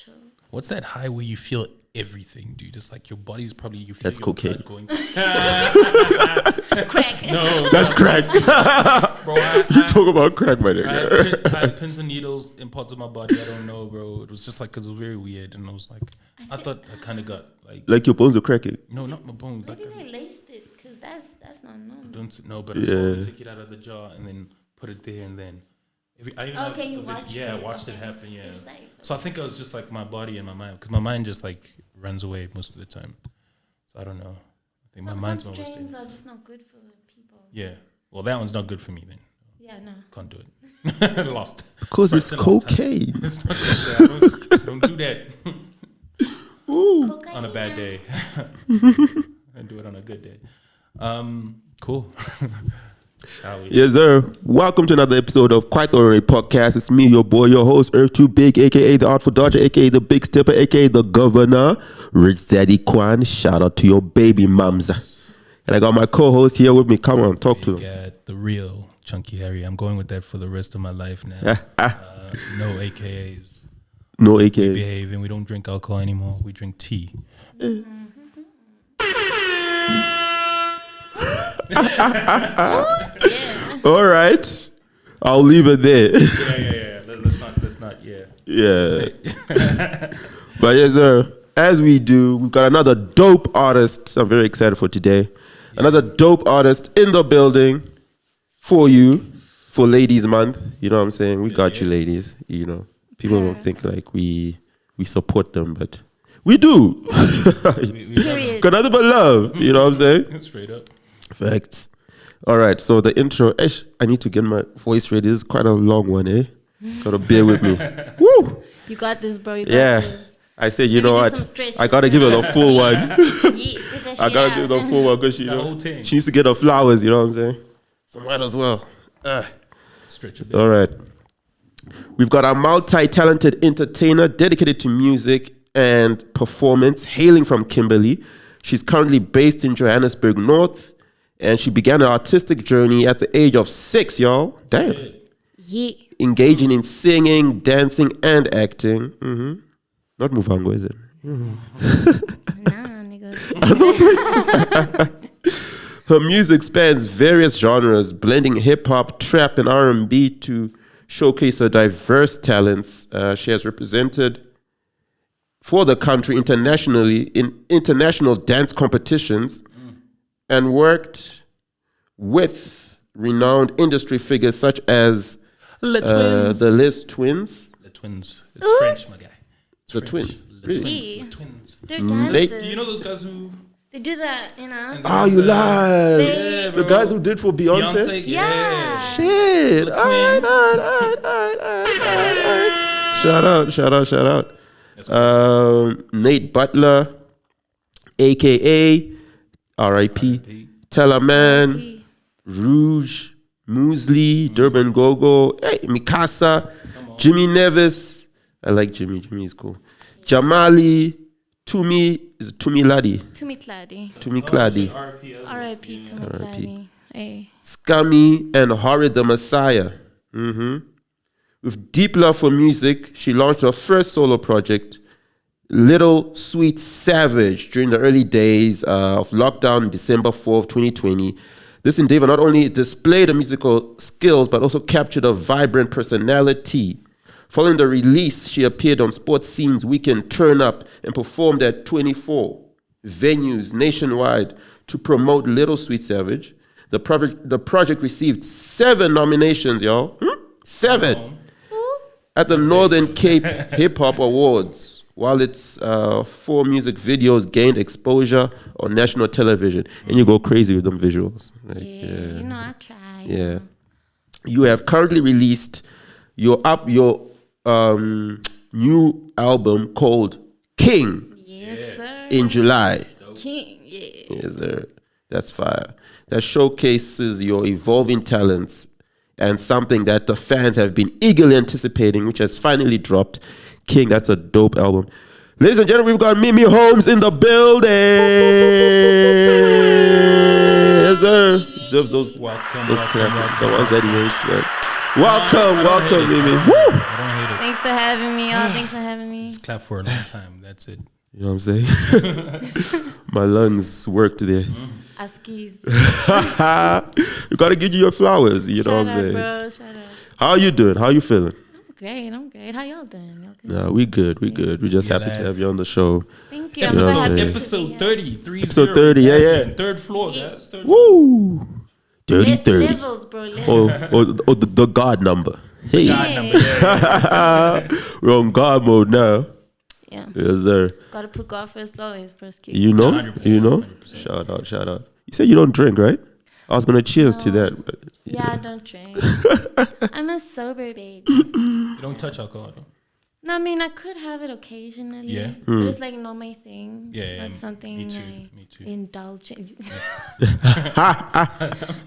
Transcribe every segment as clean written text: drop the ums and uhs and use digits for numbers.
chill. What's that high where you feel everything, dude? It's like your body's probably you feel That's your cocaine. blood going. Crack. No, That's crack. bro. You talk about crack, my nigga. I had pins and needles in parts of my body. I don't know, bro. It was just like because it was very weird, and I was like, I thought I kind of got Like your bones are cracking. no, not my bones. Maybe Like, they laced it because that's not normal. don't know, but I saw them take it out of the jar and then put it there, and then. Okay, you watched it. Yeah, I watched it Okay. happen. Yeah. It's safe. So I think I was just like my body and my mind, because my mind just like runs away most of the time. So I don't know. I think my mind's Some always strains there. are just not good for people. Yeah. Well, that one's not good for me then. Yeah, no. Can't do it. Lost. Because it's First and last time. cocaine. It's not good. Don't do that Ooh. on a bad day. I do it on a good day. Cool. Shall we? Yes, sir. Welcome to another episode of Quite Ordinary Podcast. It's me, your boy, your host, Earth Too Big, aka the Artful Dodger, aka the Big Stepper, aka the Governor, Rich Daddy Kwan. Shout out to your baby mums. And I got my co-host here with me. Come on, talk to him. Got the real Chunky Harry. I'm going with that for the rest of my life now. No AKAs. No We AK. behave and we don't drink alcohol anymore. We drink tea. All right. I'll leave it there. Yeah. Let's not. Yeah. Yeah. But yes, sir. As we do, we've got another dope artist. I'm very excited for today. Another dope artist in the building for you for Ladies Month. You know what I'm saying? We got you, ladies. You know, people don't think like we support them, but we do. Period. Got nothing but love. You know what I'm saying? Straight up. Facts. All right. So the intro. I need to get my voice ready. This is quite a long one, eh? Gotta bear with me. Woo! You got this, bro. You got Yeah. this. I said, you Let me know do what? some stretches. I gotta give her the full one. Yes, I gotta give her the full one because The whole thing. she needs to get her flowers. You know what I'm saying? So might as well. Stretch a bit. All right. We've got a multi-talented entertainer dedicated to music and performance, hailing from Kimberley. She's currently based in Johannesburg North, and she began her artistic journey at the age of 6, y'all. Damn. Yeah. Engaging in singing, dancing, and acting. Not Muvango, is it? Nah, nigga. Her music spans various genres, blending hip-hop, trap, and R&B to showcase her diverse talents. She has represented for the country internationally in international dance competitions and worked with renowned industry figures such as the Liz Twins. The twins. It's French, my guy. It's The French. twins. The Really? twins. Yeah. The twins. They're Nate- dancers. Do you know those guys who? They do that, you know. Oh, you lied. They- The guys who did for Beyonce? Beyonce? Yeah. Shit. The All right. Shout out. Nate Butler, a.k.a. R.I.P. Tellerman, Rouge, Muesli, Durban Gogo, hey, Mikasa, Jimmy Nevis. I like Jimmy. Jimmy is cool. Jamali, Tumi Ladi. Tumi Clady. Tumi Cladi. R.I.P. Tumi Clady. Hey. Scummy and Horrid the Messiah. With deep love for music, she launched her first solo project, Little Sweet Savage, during the early days of lockdown, December 4th, 2020. This endeavor not only displayed her musical skills, but also captured a vibrant personality. Following the release, she appeared on Sports Scene's Weekend Turn Up and performed at 24 venues nationwide to promote Little Sweet Savage. The project received 7 nominations, y'all. 7 at the Northern Cape Hip Hop Awards, while its 4 music videos gained exposure on national television. And you go crazy with them visuals. Like, Yeah. You know, I try. yeah. You have currently released your new album called King Yes, sir. in July. King. Yeah. Yes, sir. That's fire. That showcases your evolving talents and something that the fans have been eagerly anticipating, which has finally dropped. King, that's a dope album. Ladies and gentlemen, we've got Mimi Holmes in the building. Yes, sir. Deserve those Welcome. claps. welcome. The ones that he hates, man. Welcome, I don't hate it. Mimi. I Woo! don't hate it. Thanks for having me. Oh, thanks for having me. Just clap for a long time. That's it. You know what I'm saying? My lungs work today. Askies. You gotta give you your flowers. You know what I'm saying? Bro, shut up. How you doing? How you feeling? I'm great. How y'all doing? Y'all good? Nah, we good. We just happy to have you on the show. Thank you. I'm You know so what I'm happy saying? to Episode be here. 30. 30. Episode 30, yeah. Third floor, guys. Third Woo! Dirty 30. Levels, bro. Levels. Or the God number. Hey, God number. Yeah. we're on God mode now. Yeah. Yes, sir. Gotta put God first always, bro. You know? 100%, You know? 100%. Shout out. You said you don't drink, right? I was gonna cheers to No. that. But Yeah, I don't drink. I'm a sober baby. You don't touch alcohol. No? No, I mean, I could have it occasionally. Yeah. But it's like not my thing. Yeah, That's something me too, I me too. indulge in.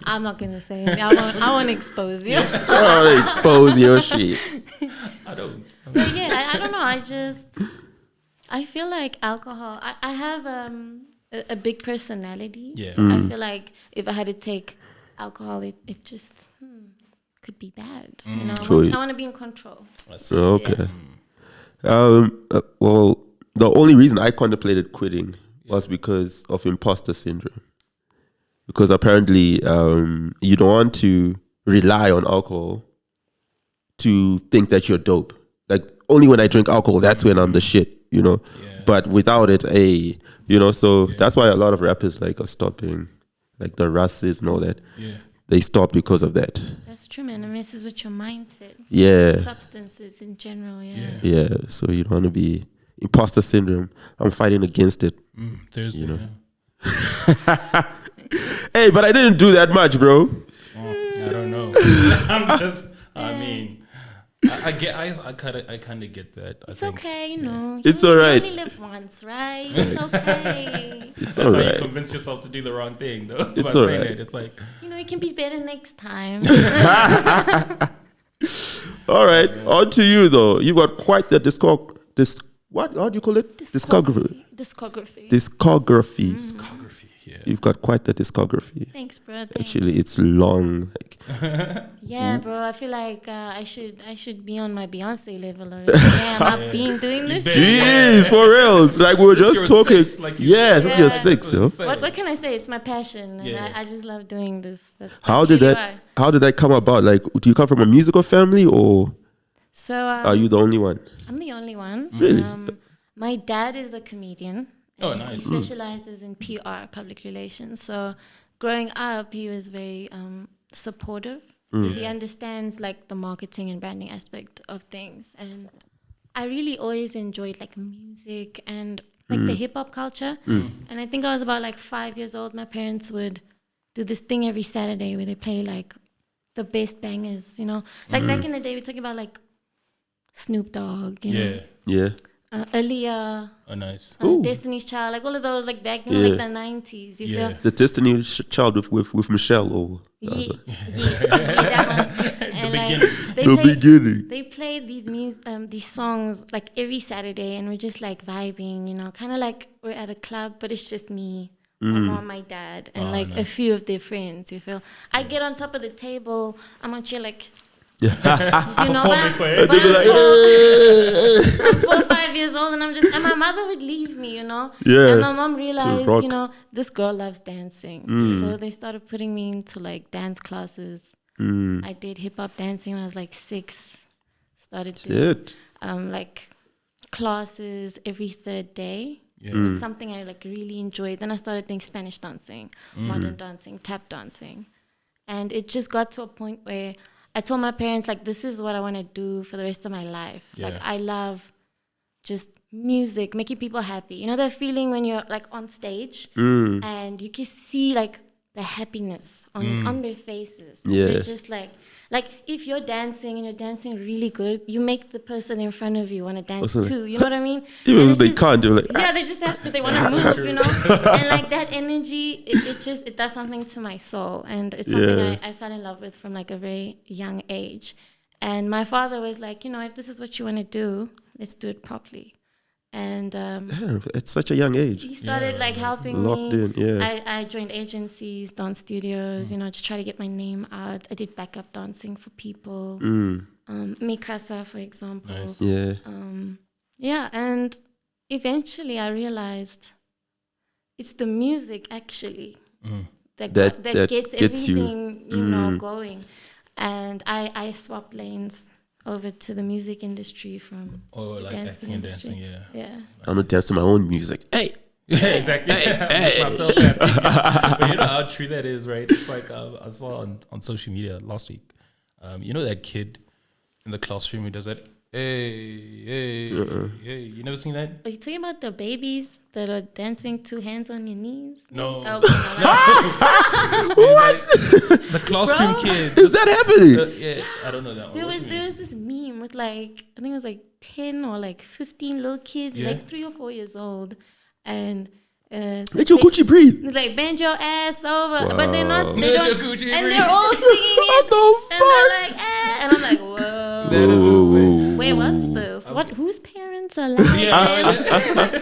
I'm not gonna say it. I won't expose you. oh, expose your shit. I don't. But yeah, I don't know. I feel like alcohol. I have a big personality. Yeah. So I feel like if I had to take alcohol, it just could be bad. You know, True. I want to be in control. Okay. Well, the only reason I contemplated quitting was because of imposter syndrome. Because apparently, you don't want to rely on alcohol to think that you're dope. Like, only when I drink alcohol, that's when I'm the shit, you know? Yeah. But without it, you know, so that's why a lot of rappers like are stopping, like the Rasses and all that. Yeah. They stop because of that. That's true, man. It messes with your mindset. Yeah. Substances in general, yeah. Yeah. So you don't want to be imposter syndrome. I'm fighting against it. Thursday, You know. yeah. Hey, but I didn't do that much, bro. I don't know. I'm just. I mean, I kind of get that. It's okay, you know. It's you alright. You only live once, right? It's okay. It's That's how you alright. convince yourself to do the wrong thing, though. It's by saying alright. it. It's like, You know, it can be better next time. All right. On to you though. You've got quite the what? How do you call it? Discography. Discography. Discography. discography. Yeah. You've got quite the discography. Thanks, bro. Thanks. Actually, it's long. Like, Yeah, bro. I feel like I should be on my Beyonce level already. Yeah, I'm not being doing this You shit. jeez, for reals. Like we were Since just you're talking. six, like you Yeah, said. since you're Yeah. 6, yo. Insane. What can I say? It's my passion, and Yeah. I just love doing this. That's How did really that? why. How did that come about? Like, do you come from a musical family, or So are you the only one? I'm the only one. Really? My dad is a comedian. Oh, and nice. He specializes in PR, public relations. So growing up, he was very supportive because he understands like the marketing and branding aspect of things. And I really always enjoyed like music and like the hip hop culture. And I think I was about like 5 years old. My parents would do this thing every Saturday where they play like the best bangers, you know. Like back in the day, we're talking about like Snoop Dogg, you know. Yeah. Yeah. Aaliyah, Oh, nice. Destiny's Child, like all of those, like back in like the 90s. You Yeah. feel? The Destiny Child with Michelle, or Yeah, that one. And like, they the played, beginning. they played these songs like every Saturday, and we're just like vibing, you know, kind of like we're at a club, but it's just me, my mom, my dad, and like a few of their friends. You feel? I get on top of the table, I'm on chair like. You know, Performing for And it. they be like, I'm 4 or 5 years old, and and my mother would leave me, you know. Yeah, And my mom realized, rock. you know, this girl loves dancing, so they started putting me into like dance classes. I did hip hop dancing when I was like 6. Started doing shit. like classes every third day. Yeah. So it's something I like really enjoyed. Then I started doing Spanish dancing, modern dancing, tap dancing, and it just got to a point where I told my parents, like, this is what I want to do for the rest of my life. Yeah. Like, I love just music, making people happy. You know that feeling when you're, like, on stage and you can see, like, the happiness on their faces. Yeah. They're just, like, if you're dancing and you're dancing really good, you make the person in front of you want to dance Awesome. too. You know what I mean? Even And if it's they just- can't, they're like, yeah, they just have to. They want to move, you know. And like that energy, it does something to my soul, and it's something Yeah. I fell in love with from like a very young age. And my father was like, you know, if this is what you want to do, let's do it properly. And damn, at such a young age. he started like helping Locked me. in, yeah. I joined agencies, dance studios, you know, just try to get my name out. I did backup dancing for people. Mikasa, for example. Nice. Yeah. Yeah, and eventually I realized it's the music actually that That gets gets you. everything you know going. And I swapped lanes over to the music industry from Or the like dancing acting and industry. dancing, yeah. Yeah. I'm gonna dance to my own music. Hey. Yeah, exactly. Make myself happy. But you know how true that is, right? It's like I saw on social media last week. You know that kid in the classroom who does that? Hey. You never seen that? Are you talking about the babies that are dancing 2 hands on your knees? No. Oh, What? The classroom kid. Is that happening? Yeah, I don't know that one. There What was do you mean? this meme with like, I think it was like 10 or like 15 little kids, Yeah. like 3 or 4 years old, and Let your Gucci breathe. it's like bend your ass over, but they're not. They Let don't, your Gucci and breathe. they're all singing What it, the and fuck? they're like, and I'm like, whoa. That is insane. Wait, what's this? What? Whose parents are like Yeah,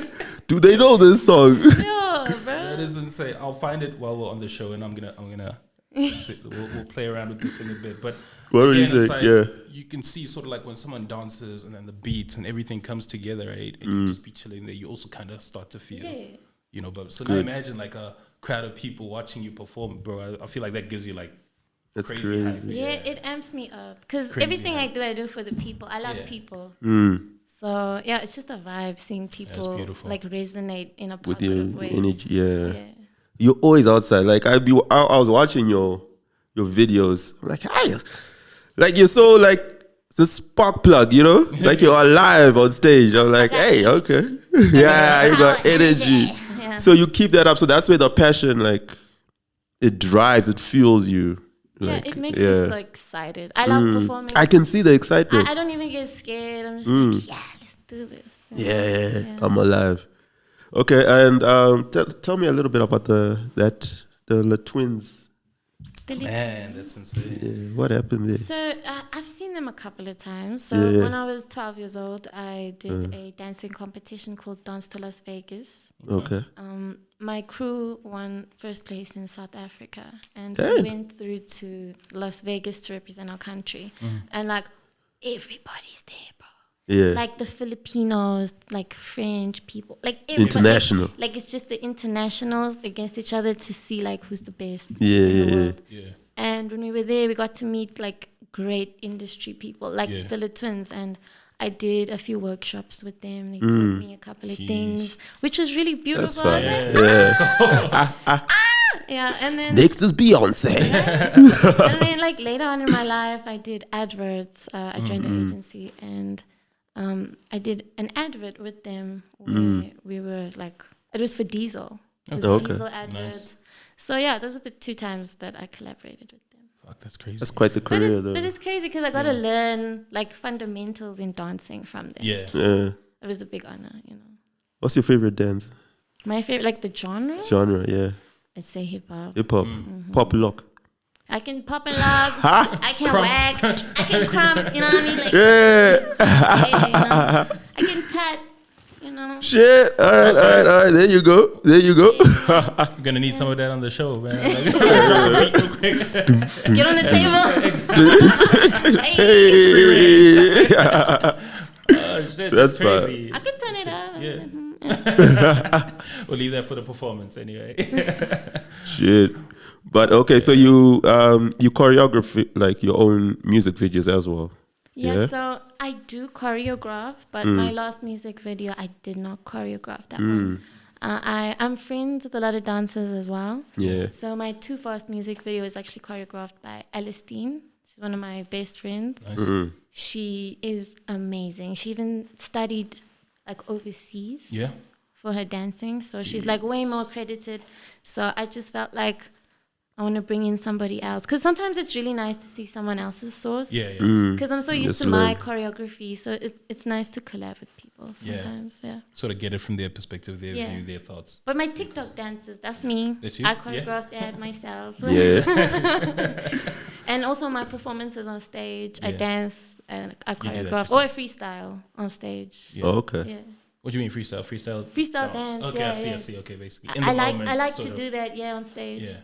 Do they know this song? Yeah, bro. that is insane. I'll find it while we're on the show, and I'm gonna we'll play around with this thing a bit. But What were you again, it's saying? like, Yeah. you can see sort of like when someone dances and then the beats and everything comes together, right? And you just be chilling there. You also kind of start to feel, Yeah. you know. But so now imagine like a crowd of people watching you perform, bro. I feel like that gives you like That's crazy hype. crazy. Yeah, it amps me up because Crazy everything hype. I do for the people. I love Yeah. people. Mm. So yeah, it's just a vibe seeing people beautiful. like resonate in a With your positive way. energy, yeah. Yeah. You're always outside. Like I was watching your videos. I'm like, hey, like you're so like it's a spark plug, you know? Like you're alive on stage. I'm like, hey, okay. Yeah, you got Power, energy. Yeah. So you keep that up. So that's where the passion, like, it drives, it fuels you. Yeah, Like, it makes me so excited. I love performing. I can see the excitement. I don't even get scared. I'm just like, yeah, let's do this. You know? Yeah, I'm alive. Okay, and tell me a little bit about the twins. The little- Man, that's insane. Yeah, what happened there? So I've seen them a couple of times. So Yeah. when I was 12 years old, I did a dancing competition called Dance to Las Vegas. Okay. My crew won first place in South Africa, and Hey. we went through to Las Vegas to represent our country. And like everybody's there, bro. Yeah. Like the Filipinos, like French people, like everybody. International. Like it's just the internationals against each other to see like who's the best Yeah, in the yeah, world. Yeah. And when we were there, we got to meet like great industry people, like Yeah. the Le Twins, and I did a few workshops with them. They taught me a couple of things, which was really beautiful. That's I was fine. like, Yeah. yeah, and then Next is Beyonce. and then like later on in my life, I did adverts. I joined an agency, and I did an advert with them where we were like, it was for Diesel. It was Okay. Diesel adverts. So yeah, those were the 2 times that I collaborated with them. Fuck, that's crazy. That's quite the career, though. But it's crazy because I got to learn like fundamentals in dancing from them. Yeah. Yeah. It was a big honor, you know. What's your favorite dance My favorite, like the genre, genre? Yeah, I'd say hip hop. hip hop, pop lock. I can pop and lock, I can whack, I can crump, you know what I mean? Like, Yeah. yeah, you know? I can tat, you know. Shit. All right. There you go. I'm gonna need some of that on the show, man. Like, drop a beat real quick. Get on the table. Hey, Hey. Oh, shit, That's crazy. I can turn it up. Yeah. We'll leave that for the performance anyway. Shit. But okay, so you choreograph like your own music videos as well. Yeah, Yeah? so I do choreograph, but my last music video, I did not choreograph that one. I'm friends with a lot of dancers as well. Yeah. So my Too Fast music video is actually choreographed by Alistine. She's one of my best friends. Nice. She is amazing. She even studied like overseas Yeah. for her dancing. So she's like way more credited. So I just felt like I want to bring in somebody else. Because sometimes it's really nice to see someone else's source. Yeah. Yeah. Because I'm so used Just to my learn. choreography. So it's nice to collab with people Yeah. sometimes. Yeah. Sort of get it from their perspective, their Yeah. view, their thoughts. But my TikTok dances, that's me. That's you? I Yeah. choreographed that myself. Yeah. And also my performances on stage. I Yeah. dance and I do that choreograph or I freestyle on stage. Yeah. Oh, okay. Yeah. What do you mean freestyle? Freestyle dance, Okay, yeah, I see. yeah. I see. Okay, basically. I like to do that, yeah, on stage. Yeah.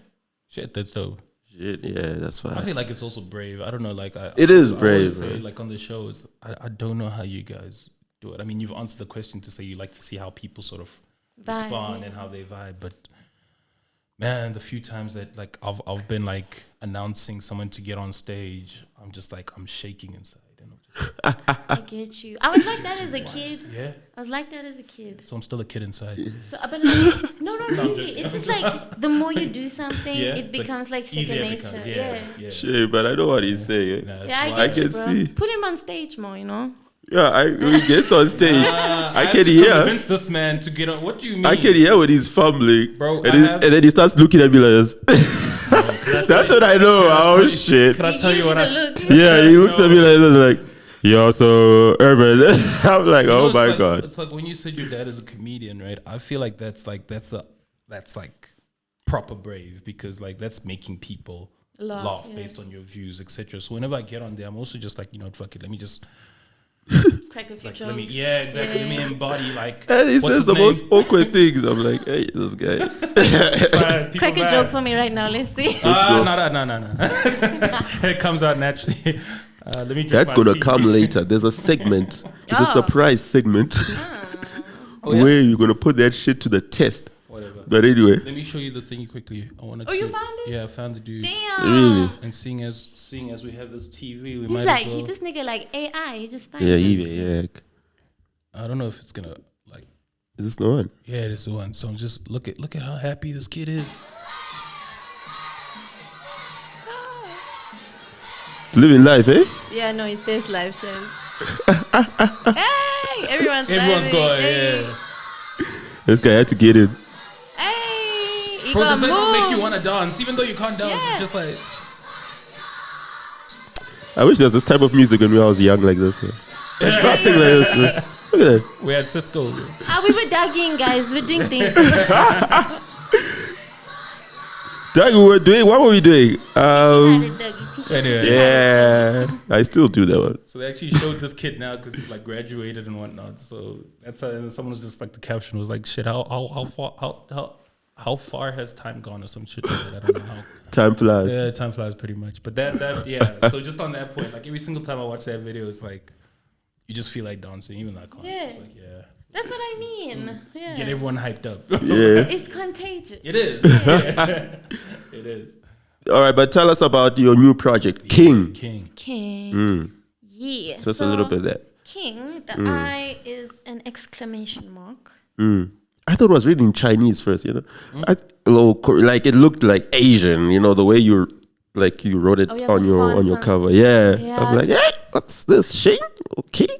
Shit, that's dope. Shit, yeah, that's fine. I feel like it's also brave. I don't know, like It is I brave, always say, man. like on the shows, I don't know how you guys do it. I mean, you've answered the question to say you like to see how people sort of respond and how they vibe, but man, the few times that like I've been like announcing someone to get on stage, I'm just like I'm shaking inside. And I'm just I get you. I was like that as a kid. yeah. I was like that as a kid. So I'm still a kid inside. So, but like, no, I'm really. joking. It's just like the more you do something, Yeah, it becomes like second easier it nature. becomes, yeah. Shit, but I know what he's saying. Nah, that's Yeah, wild. I I get can you, bro. see. Put him on stage more, you know. Yeah, when he gets on stage, I have can to hear. convince this man to get on. What do you mean? I can hear when he's fumbling, Bro, and then he starts looking at me like this. That's what I know. Oh shit! Can I tell you what I? look? Yeah, he looks at me like this, like, yo, so Urban. I'm like, You know, oh it's my like, god. It's like when you said your dad is a comedian, right? I feel like that's proper brave, because like that's making people laugh yeah. based on your views, etc. So whenever I get on there, I'm also just like, fuck it, let me just Crack a few like jokes. let me exactly let me embody like. And he what's says his the name? most awkward things. I'm like, hey, this guy. People Crack a vibe. joke for me right now. Let's see. go. No. It comes out naturally. Let me. drink That's my gonna tea. come later. There's a segment. It's a Oh. surprise segment Oh, yeah? where you're gonna put that shit to the test. Whatever. But anyway, Let me show you the thing quickly. I wanted. Oh, you found it? Yeah, I found the dude. Damn. really, And seeing as we have this TV, we He's might like, as well. this nigga like AI. He just finds yeah, it. even yeah. I don't know if it's gonna like. Is this the one? Yeah, it is the one. So I'm just look at how happy this kid is. It's living life, eh? Yeah, no, his best live show. Hey, everyone's Everyone's vibing. going, Hey. yeah. This guy had to get in. Hey, you Bro, gotta does that not make you move. want to dance, even though you can't dance? Yeah. It's just like I wish there was this type of music when I was young like this. Yeah. There's nothing like this, man. Look at that. we had Cisco. We were dagging, guys. We're doing things. Doug, what were we doing? Anyway. Yeah, I still do that one. So they actually showed this kid now because he's like graduated and whatnot. So that's how, and someone was just like, the caption was like, shit, how far has time gone or some shit like that? I don't know how. Time flies. Yeah, time flies pretty much. But that yeah. So just on that point, like every single time I watch that video, it's like you just feel like dancing, even though I can't. Yeah. It's like, yeah. That's what I mean. Yeah. Get everyone hyped up. Yeah. It's contagious. It is. Yeah. It is. All right, but tell us about your new project, King. King. King. Yeah. Just a little bit of that. King, the I is an exclamation mark. I thought it was written in Chinese first, you know. Like it looked like Asian, you know, the way you wrote it Oh, yeah, on the your fonts on- cover. Yeah. Yeah. I'm like, hey, what's this? Shing?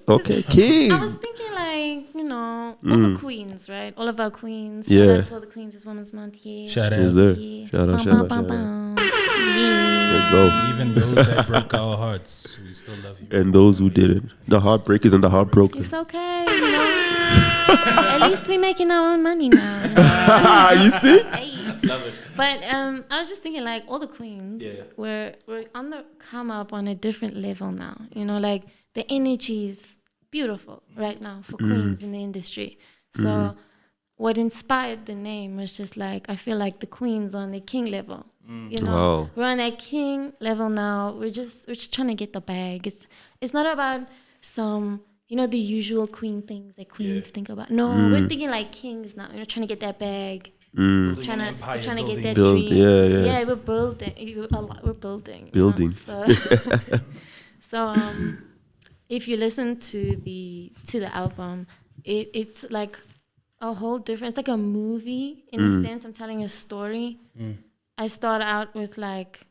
Okay, King. I was thinking like, all the queens, right? All of our queens. Yeah. That's all the queens. It's Women's Month. Yeah. Shout out. Is there? Yeah. Shout out, Bum, shout out, bum, shout out. bum, bum. Yeah. There you go. Even those that broke our hearts, we still love you. And those who didn't. The heartbreakers and the heartbroken. It's okay, At least we're making our own money now. You see? Hey. Love it. But I was just thinking, like, all the queens, Yeah. we're on the come up on a different level now. Like the energy is beautiful right now for queens in the industry. So what inspired the name was just like, I feel like the queens on the king level. Wow. We're on that king level now. We're just trying to get the bag. It's not about some the usual queen things that queens think about. No, we're thinking like kings now. Trying to get that bag. Building an We're empire, trying to get building- that Build, dream. yeah. We're building. We're building. Building. So if you listen to the album, it's like a whole different. It's like a movie in a sense. I'm telling a story. I start out with like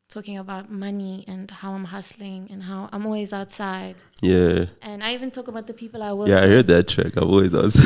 talking about money and how I'm hustling and how I'm always outside. Yeah. And I even talk about the people I work Yeah, I with. heard that track. I've always asked.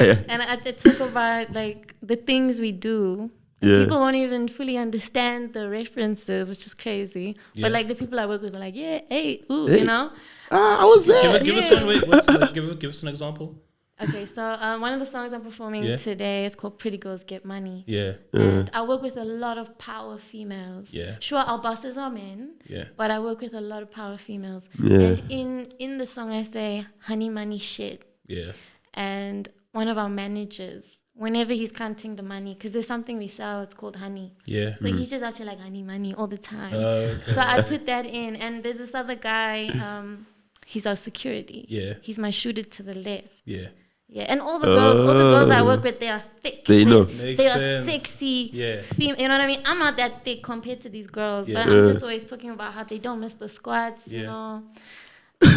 Yeah. And I talk about like the things we do. And Yeah. people won't even fully understand the references, which is crazy. Yeah. But like the people I work with are like, yeah, hey, ooh, Hey. I was there. Give us Yeah. one. Wait, what's like, give us an example. Okay, so one of the songs I'm performing Yeah. today is called Pretty Girls Get Money. Yeah. And I work with a lot of power females. Yeah. Sure, our bosses are men. Yeah. But I work with a lot of power females. Yeah. And in the song I say honey money shit. Yeah. And one of our managers whenever he's counting the money, because there's something we sell, it's called honey. Yeah. So he's just actually like money all the time. Okay. So I put that in, and there's this other guy. He's our security. Yeah. He's my shooter to the left. Yeah. Yeah, and all the girls I work with, they are thick. They know. They Makes are sense. sexy. Yeah. You know what I mean? I'm not that thick compared to these girls, Yeah. but I'm just always talking about how they don't miss the squats. Yeah. You know,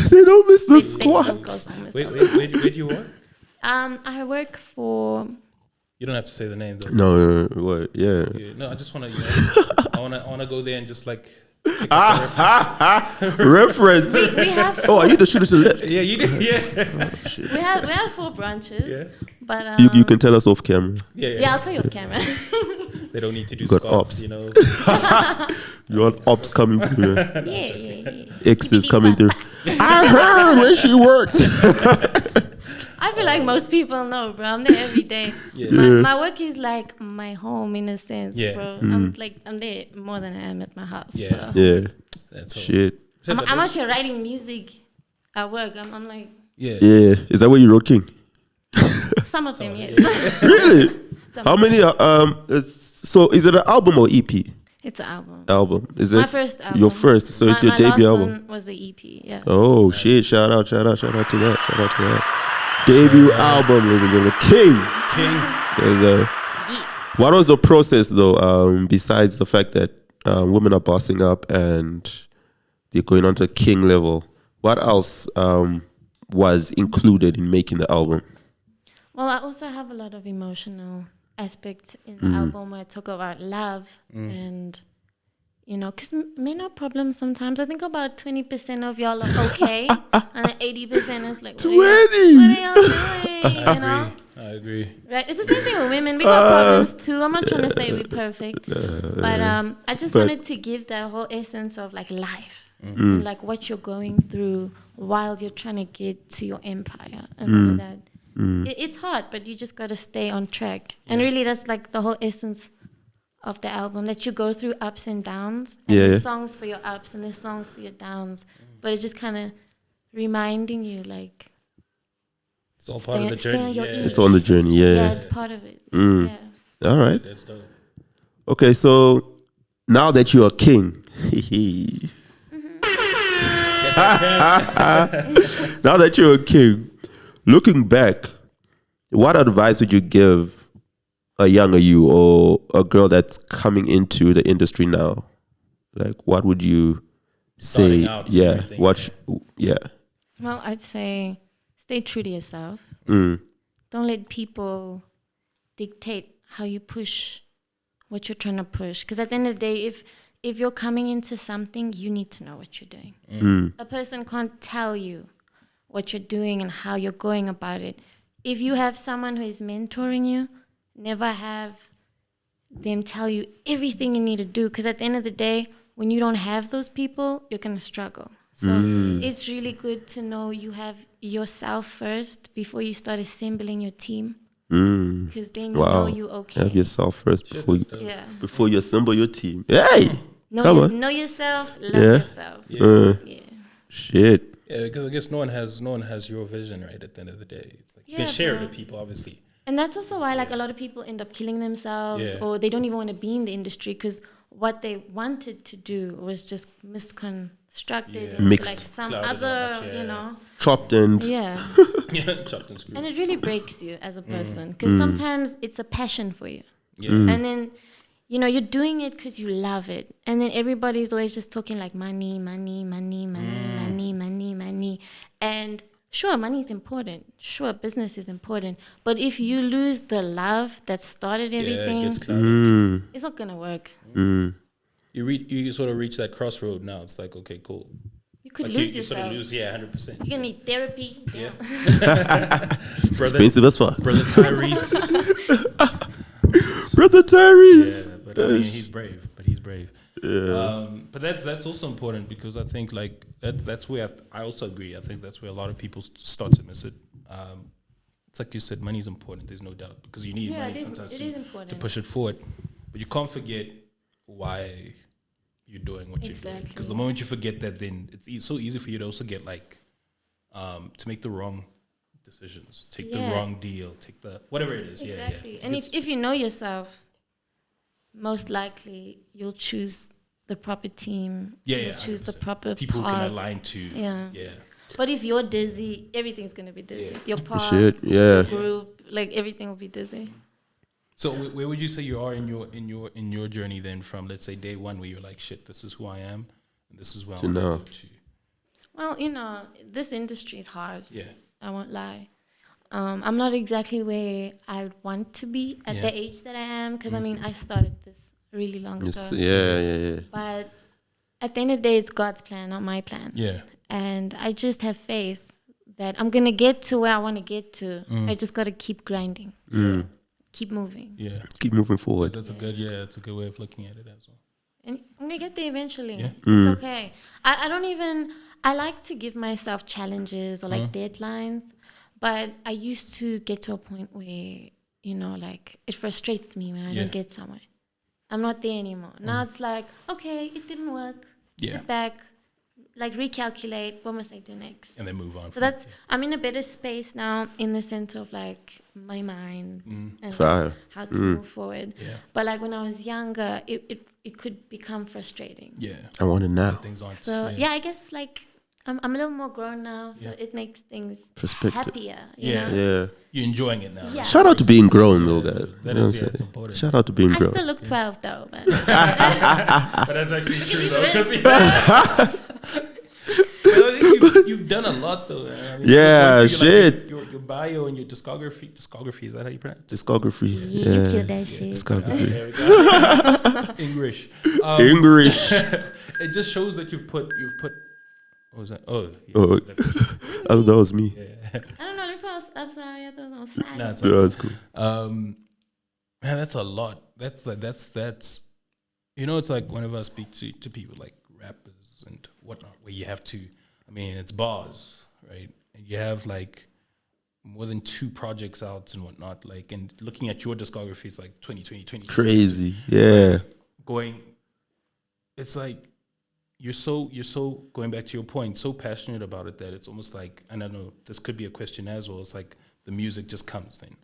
They don't miss the those squats. girls don't miss Wait, those where do you work? I work for. You don't have to say the name though. No, what? Yeah. Yeah, no, I just want to, I want to go there and just like. Check out the Reference. We have. Oh, are you the shooter to the left? yeah, you did. Yeah. We have 4 branches. Yeah. But You can tell us off camera. Yeah, I'll tell you off camera. They don't need to do Got squats, ops. you know. You got ops coming through. yeah. Exes coming through. I heard when she worked. I feel like most people know, bro. I'm there every day. Yeah. My work is like my home in a sense, Yeah. bro. I'm there more than I am at my house. Yeah. So. Yeah. That's all. Shit. I'm actually writing music at work. I'm like Yeah. Yeah. Is that where you wrote King? some of them, yes. Really? Some How of many? So is it an album or EP? It's an album. Album. Is My this first album. your first? So it's your my debut last album. one was the EP. Yeah. Oh shit! Shout out to that! Shout out to that! Debut album, ladies and gentlemen. King. There's what was the process though? Besides the fact that women are bossing up and they're going on to king level, what else was included in making the album? Well, I also have a lot of emotional aspects in the album where I talk about love and, you know, because men are problems sometimes. I think about 20% of y'all are okay, and 80% is like, 20. what are y'all doing? You know? I agree. Right? It's the same thing with women. We got problems too. I'm not trying to say we're perfect, but I just wanted to give that whole essence of like life and like what you're going through while you're trying to get to your empire and all of that. It's hard, but you just got to stay on track. And really, that's like the whole essence of the album, that you go through ups and downs. And there's songs for your ups and there's songs for your downs. But it's just kind of reminding you, like, It's all part of the journey. Yeah. It's on the journey, yeah. it's part of it. Yeah. All right. That's dope. Okay, so now that you're a king, now that you're a king, looking back, what advice would you give a younger you or a girl that's coming into the industry now? Like, what would you say? Starting out and Yeah, everything, Well, I'd say stay true to yourself. Mm. Don't let people dictate how you push what you're trying to push. Because at the end of the day, if you're coming into something, you need to know what you're doing. A person can't tell you what you're doing and how you're going about it. If you have someone who is mentoring you, never have them tell you everything you need to do. Because at the end of the day, when you don't have those people, you're going to struggle. So it's really good to know you have yourself first before you start assembling your team. Because then you know you okay. Have yourself first before you assemble your team. Hey, know yourself, love yourself. Yeah. Shit. Yeah, because I guess no one has your vision, right? At the end of the day, it's like you can share it with people, obviously. And that's also why, like, a lot of people end up killing themselves, or they don't even want to be in the industry because what they wanted to do was just misconstructed, into mixed, like some clouded other, you know, chopped and Chopped and screwed. and it really breaks you as a person because sometimes it's a passion for you, Yeah. and then, you know, you're doing it because you love it, and then everybody's always just talking like money, and sure, money is important. Sure, business is important. But if you lose the love that started everything, it gets clouded. it's not going to work. You sort of reach that crossroad now. It's like, okay, cool. You could Like lose you yourself. sort of lose, 100%. You're going to need therapy. Yeah. it's expensive as fuck. Brother Tyrese. Brother Tyrese. Yeah, but I mean, he's brave. Yeah. But that's also important because I think like that's where I also agree. I think that's where a lot of people start to miss it. It's like you said, money is important. There's no doubt because you need money sometimes to push it forward. But you can't forget why you're doing what you're doing. Because the moment you forget that, then it's so easy for you to also get like to make the wrong decisions. Take the wrong deal. Take the whatever it is. Exactly. Yeah. And if you know yourself, most likely you'll choose the proper team. You'll choose 100%. the proper people path. can align to. Yeah. But if you're dizzy, everything's gonna be dizzy. Your path, your group, like everything will be dizzy. So where would you say you are in your journey then, from let's say day one where you're like, shit, this is who I am and this is where I want to go to? Well, this industry is hard. Yeah. I won't lie. I'm not exactly where I want to be at the age that I am, because I started this really long ago. Yeah. But at the end of the day, it's God's plan, not my plan. Yeah. And I just have faith that I'm gonna get to where I want to get to. I just gotta keep grinding, keep moving. Yeah. Keep moving forward. That's a good way of looking at it as well. And I'm gonna get there eventually. Yeah. It's okay. I like to give myself challenges or like deadlines, but I used to get to a point where, like it frustrates me when I don't get somewhere. I'm not there anymore. Now it's like, okay, it didn't work. Sit back, like recalculate, what must I do next? And then move on. So I'm in a better space now in the sense of like my mind and how to move forward. Yeah. But like when I was younger, it could become frustrating. Yeah. I want it now. Things on. So I guess like I'm a little more grown now, so it makes things happier. You know? You're enjoying it now. Yeah. Shout out to being grown, though, guys. That is it's important. Shout out to being grown. I still look 12 though, but But that's actually true though. Because you've done a lot though. Shit. Like your bio and your discography. Discography, is that how you pronounce it? Discography. you killed that shit. Discography. There we go. English. English. It just shows that you've put. What was that? Oh, That was me. I don't know. I'm sorry. I thought it was sad. Nah, it's That's cool. Man, that's a lot. That's it's like whenever I speak to people like rappers and whatnot, where you have to, it's bars, right? And you have like more than 2 projects out and whatnot, like, and looking at your discography, it's like 20. Crazy. Yeah. It's like you're so going back to your point, so passionate about it that it's almost like, and I know this could be a question as well, it's like the music just comes then.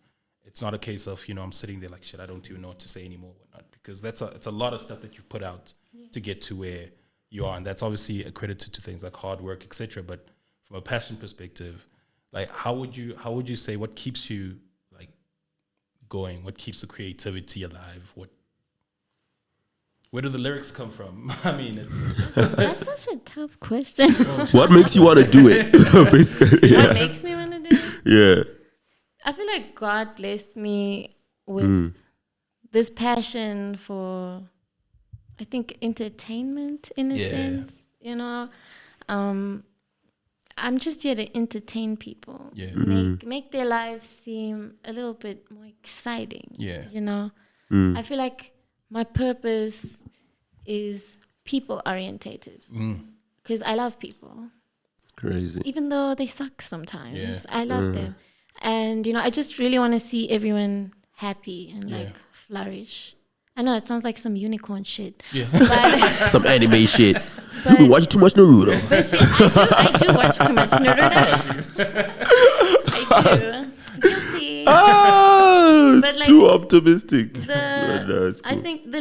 It's not a case of, I'm sitting there like, shit, I don't even know what to say anymore, whatnot, because it's a lot of stuff that you've put out to get to where you are, and that's obviously accredited to things like hard work, etc. But from a passion perspective, like how would you say, what keeps you like going? What keeps the creativity alive? Where do the lyrics come from? It's That's such a tough question. What makes you want to do it? Basically. What makes me want to do it? Yeah. I feel like God blessed me with this passion for, I think, entertainment in a sense. I'm just here to entertain people. Yeah. Make their lives seem a little bit more exciting. Yeah. I feel like my purpose is people orientated because I love people. Crazy. Even though they suck sometimes, Yeah. I love them. And, I just really want to see everyone happy and like flourish. I know it sounds like some unicorn shit. Yeah. But Some anime shit. But- You been watching too much Naruto. but I do watch too much Naruto. I do. Guilty. But, like, Too optimistic. I cool. think the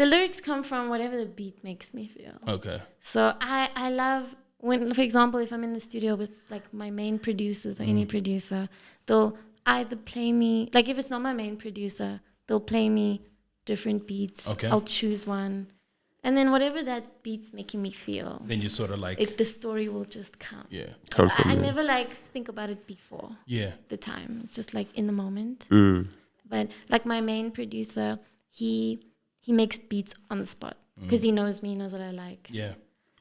lyrics come from whatever the beat makes me feel. Okay. So I love when, for example, if I'm in the studio with like my main producers or any producer, they'll either play me, like if it's not my main producer, they'll play me different beats. Okay. I'll choose one. And then whatever that beat's making me feel, Then you sort of like the story will just come. yeah. Come from I there. never like think about it before Yeah. the time. It's just like in the moment. Mm. But like my main producer, he makes beats on the spot because he knows me, he knows what I like. Yeah.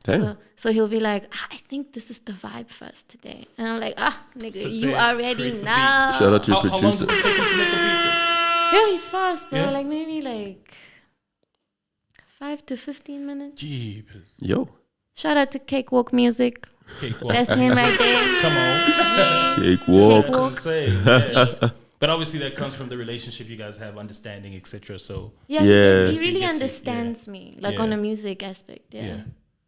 Damn. So he'll be like, I think this is the vibe for us today. And I'm like, nigga, Sits you there, already creates the know. Shout out to your How long does producer. it take him to make a beat then? Yeah, he's fast, bro. Yeah? Like maybe like 5 to 15 minutes. Jeepers. Yo. Shout out to Cakewalk Music. Cakewalk. That's him right there. Come on. Cakewalk. Cakewalk. That's insane. Yeah. But obviously that comes from the relationship you guys have, understanding, etc. So Yeah, Yeah. he So you really get to- understands me, like Yeah. on a music aspect. yeah. Yeah.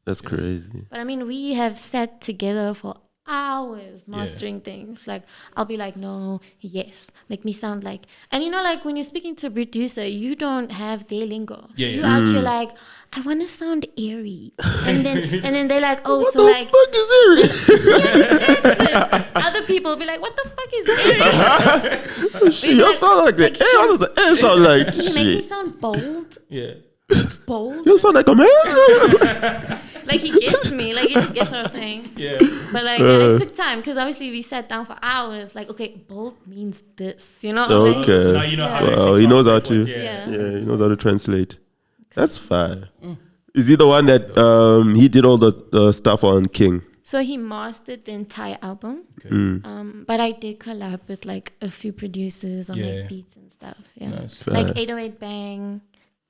That's crazy. But I mean, we have sat together for hours mastering things. Like, I'll be like, no, yes, make me sound like, and you know, like when you're speaking to a producer, you don't have their lingo. So you actually like, I want to sound airy. And then they're like, oh, What so the like, fuck is airy? other people will be like, what the fuck is airy? Shit, you sound like the air. What does the air sound like? Can you make me Shit. sound bold? Yeah. Bold? You sound like a man. Like, he gets me. Like, he just gets what I'm saying. Yeah. But like, it took time because obviously we sat down for hours. Like, okay, bold means this, you know? Like, Okay. So now you know how to Well, actually he knows how translate to. what- yeah. Yeah, he knows how to translate. That's fine. Is he the one that he did all the stuff on King? So he mastered the entire album. Okay. But I did collab with like a few producers on Yeah. like beats and stuff. Yeah. Nice. Like 808 Bang.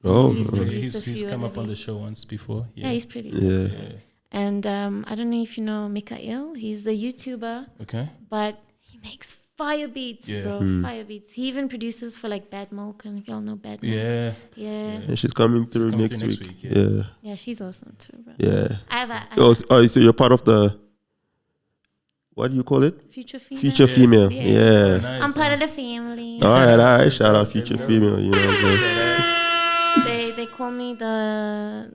Oh, He's okay. produced a He's few come other up on the beats. show once before. Yeah, he's pretty good. Yeah. Yeah. And I don't know if you know Mikael. He's a YouTuber, Okay. but he makes fire beats, Yeah. bro. Fire beats. He even produces for like Bad Milk, and if y'all know Bad Milk. Yeah. Yeah. And she's coming through coming next through week. next week, yeah. Yeah. Yeah, she's awesome too, bro. Yeah. I have a So you're part of the, what do you call it? future female. Future female. Yeah. Yeah. Nice. I'm part of the family. All right. Shout out future female. You know what I'm saying? They call me the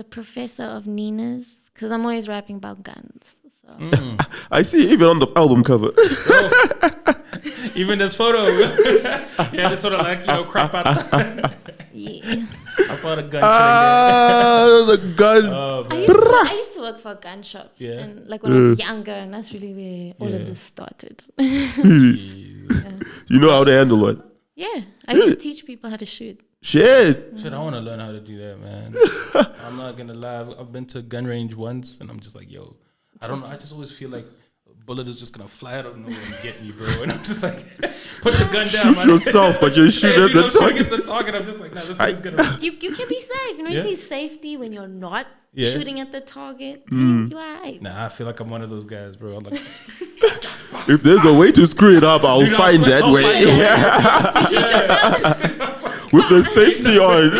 professor of Nina's because I'm always rapping about guns. So I see even on the album cover. Even this photo. Yeah, this sort of like, crop out. yeah, I saw the gun. The gun. Oh, man. I used to work for a gun shop, Yeah. and like when I was younger, and that's really where all of this started. You know how to handle it. Yeah, I used to teach people how to shoot. Shit. Shit, I want to learn how to do that, man. I'm not gonna lie. I've been to a gun range once, and I'm just like, yo, I don't know. I just always feel like a bullet is just gonna fly out of nowhere and get me, bro. And I'm just like, put the gun down. Shoot man. yourself, but you're shooting at the shooting target. at the target. I'm just like, nah, this thing's gonna. You can be safe. You know, Yeah. you see safety when you're not Yeah. shooting at the target. You're alright. Nah, I feel like I'm one of those guys, bro. I'm like, If there's a way to screw it up, I'll Dude, find that I'll way. find With the safety on.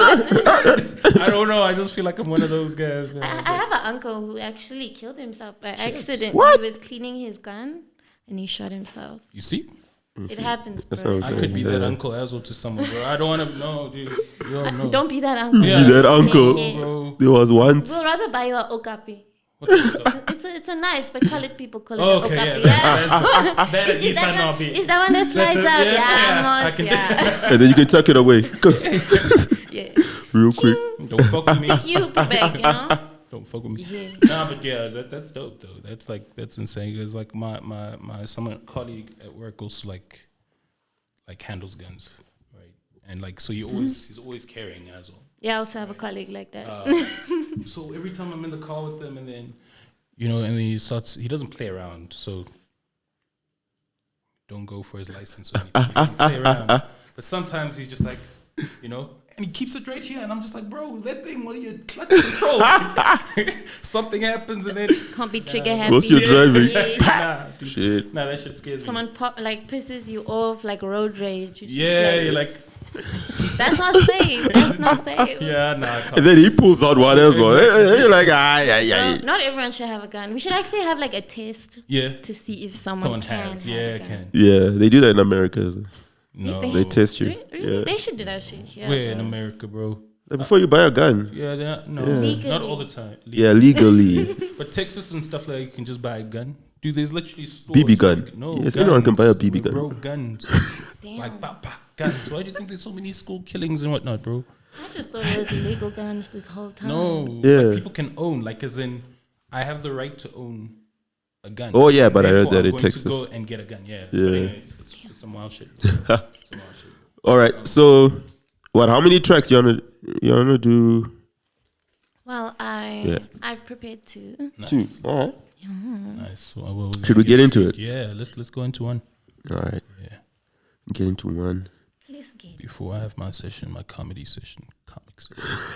I don't know. I just feel like I'm one of those guys, man. I have an uncle who actually killed himself by accident. What? He was cleaning his gun and he shot himself. You see? It happens, bro. That's what I'm I saying. could be that Yeah. Uncle Azul to someone, bro. I don't want to know, dude. You don't know. Don't be that uncle. Yeah. Be that uncle. Yeah. Bro. There was once. We'll rather buy you an okapi. What the fuck? It's a knife, but colored people call it Oh, an okay, okapi. yeah. That at Is least I know. that one, is that one that slides out? yeah, Yeah, I almost. can- Yeah. And then you can tuck it away. Yeah. Real quick. Don't fuck with me. You put back, you know? Don't fuck with me. Yeah. Nah, but yeah, that's dope though. That's insane. Cause like my colleague at work also like handles guns, right? And like so he's always carrying as well. Yeah, I also have a colleague like that. So every time I'm in the car with them, and then and then he doesn't play around. So don't go for his license or anything. He doesn't play around. But sometimes he's just like, and he keeps it right here, and I'm just like, bro, that thing while you're clutch control, something happens, and then Can't be trigger happy. What's your driving? Yeah. nah, dude, Shit. nah, that shit scares me. Someone pisses you off, like road rage. You just You're like, that's not safe. That's not safe. yeah, nah. I can't. And then he pulls out one as well. You're like, No, not everyone should have a gun. We should actually have like a test Yeah, to see if someone someone can has. have Yeah, a gun. can. Yeah, they do that in America. No, They test you. Really? Yeah. They should do that shit here. We're in bro. America, bro. Like before you buy a gun. Yeah, no, Legally. not all the time. Yeah, legally. But Texas and stuff like you can just buy a gun. Dude, there's literally stores. BB where gun. you can- No, Yes, guns, anyone can buy a BB gun. Bro, guns. Damn. Like, guns. Why do you think there's so many school killings and whatnot, bro? I just thought it was illegal guns this whole time. No. Yeah. Like, people can own, like, as in, I have the right to own a gun. Oh, yeah, but I heard Therefore, that I'm in going Texas. to go and get a gun, yeah. But Yeah. anyway, it's some wild shit. Some wild shit. All right. So, what? How many tracks you wanna do? Well, Yeah. I've prepared two. Nice. Two. All right. Nice. Well, Should we get into it? Yeah, let's go into one. All right. Yeah. Get into one. Let's get Before I have my session, my comedy session, comics.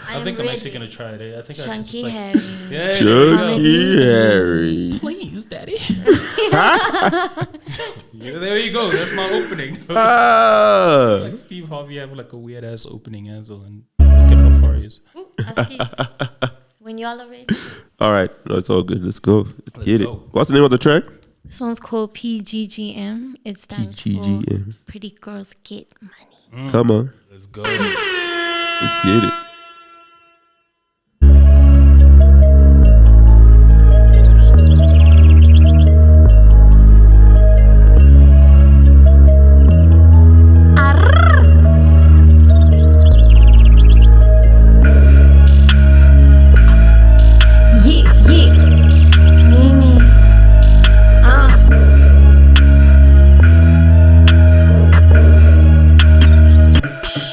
I am think I'm actually ready. gonna try it. I think I should Chunky just like, Harry. yeah, Chucky Harry. please, daddy. Yeah, there you go. That's my opening. Ah. Like Steve Harvey have like a weird ass opening as well, and look at how far he is. Ooh, ask kids. When y'all are ready. All right. No, it's all good. Let's go. Let's get go. it. What's the name of the track? This one's called PGGM. It stands PGGM. for Pretty Girls Get Money. Come on. Let's go. Let's get it.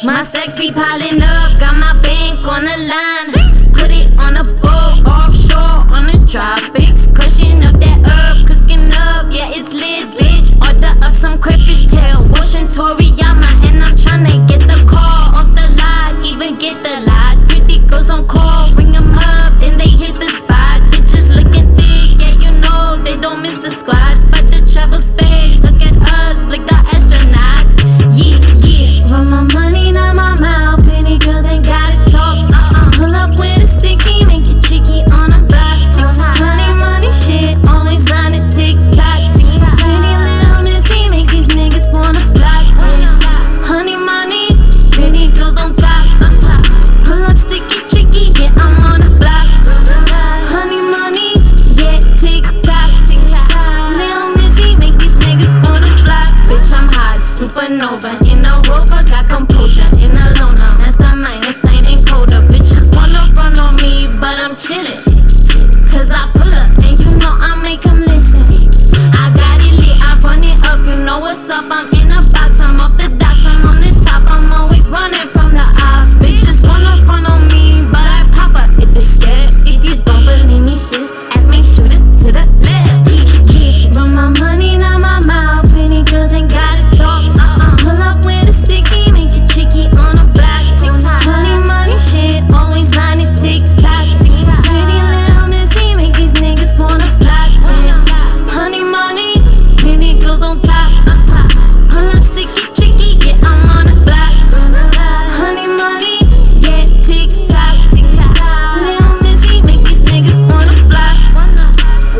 My sex be piling up, got my bank on the line. Put it on a boat, offshore, on the tropics. Crushing up that herb, cooking up, yeah, it's lit, bitch. Order up some crayfish tail, washing Toriyama. And I'm tryna get the call off the lot, even get the lot. Pretty girls on call, ring them up, then they hit the spot. Bitches looking thick, yeah, you know, they don't miss the squads. But the travel space, look at us, like the astronauts. Yeah, yeah, run my money, not my mouth. Pretty girls ain't gotta talk. Pull up with a sticky, make it cheeky on a block. Money, money, shit, always on a TikTok. Pretty little missy, make these niggas wanna flock. Honey, money, pretty girls on top. Pull up sticky, cheeky, yeah, I'm on the block. Honey, money, yeah, TikTok. Little missy, make these niggas wanna flock. Bitch, I'm hot, supernova. In a rover, got composure. In a loner, mastermind, insane encoder. Bitches wanna front on me, but I'm chillin'. Cause I pull up, and you know I make them listen. I got it lit, I run it up, you know what's up. I'm in a box, I'm off the docks, I'm on the top. I'm always running from the ops. Bitches wanna front on me, but I pop up if they scared. If you don't believe me, sis, ask me, shoot it to the left. Yeah, run my money, not my mouth. Pretty girls ain't gotta talk. Pull up with a sticky, make it cheeky on a block. Money, money, shit, always on it, TikTok. Pretty little missy, make these niggas wanna flock. Honey, money, pretty girls on top. Pull up sticky, cheeky, yeah, I'm on the block. Honey, money, yeah, TikTok. Little missy, make these niggas wanna flock.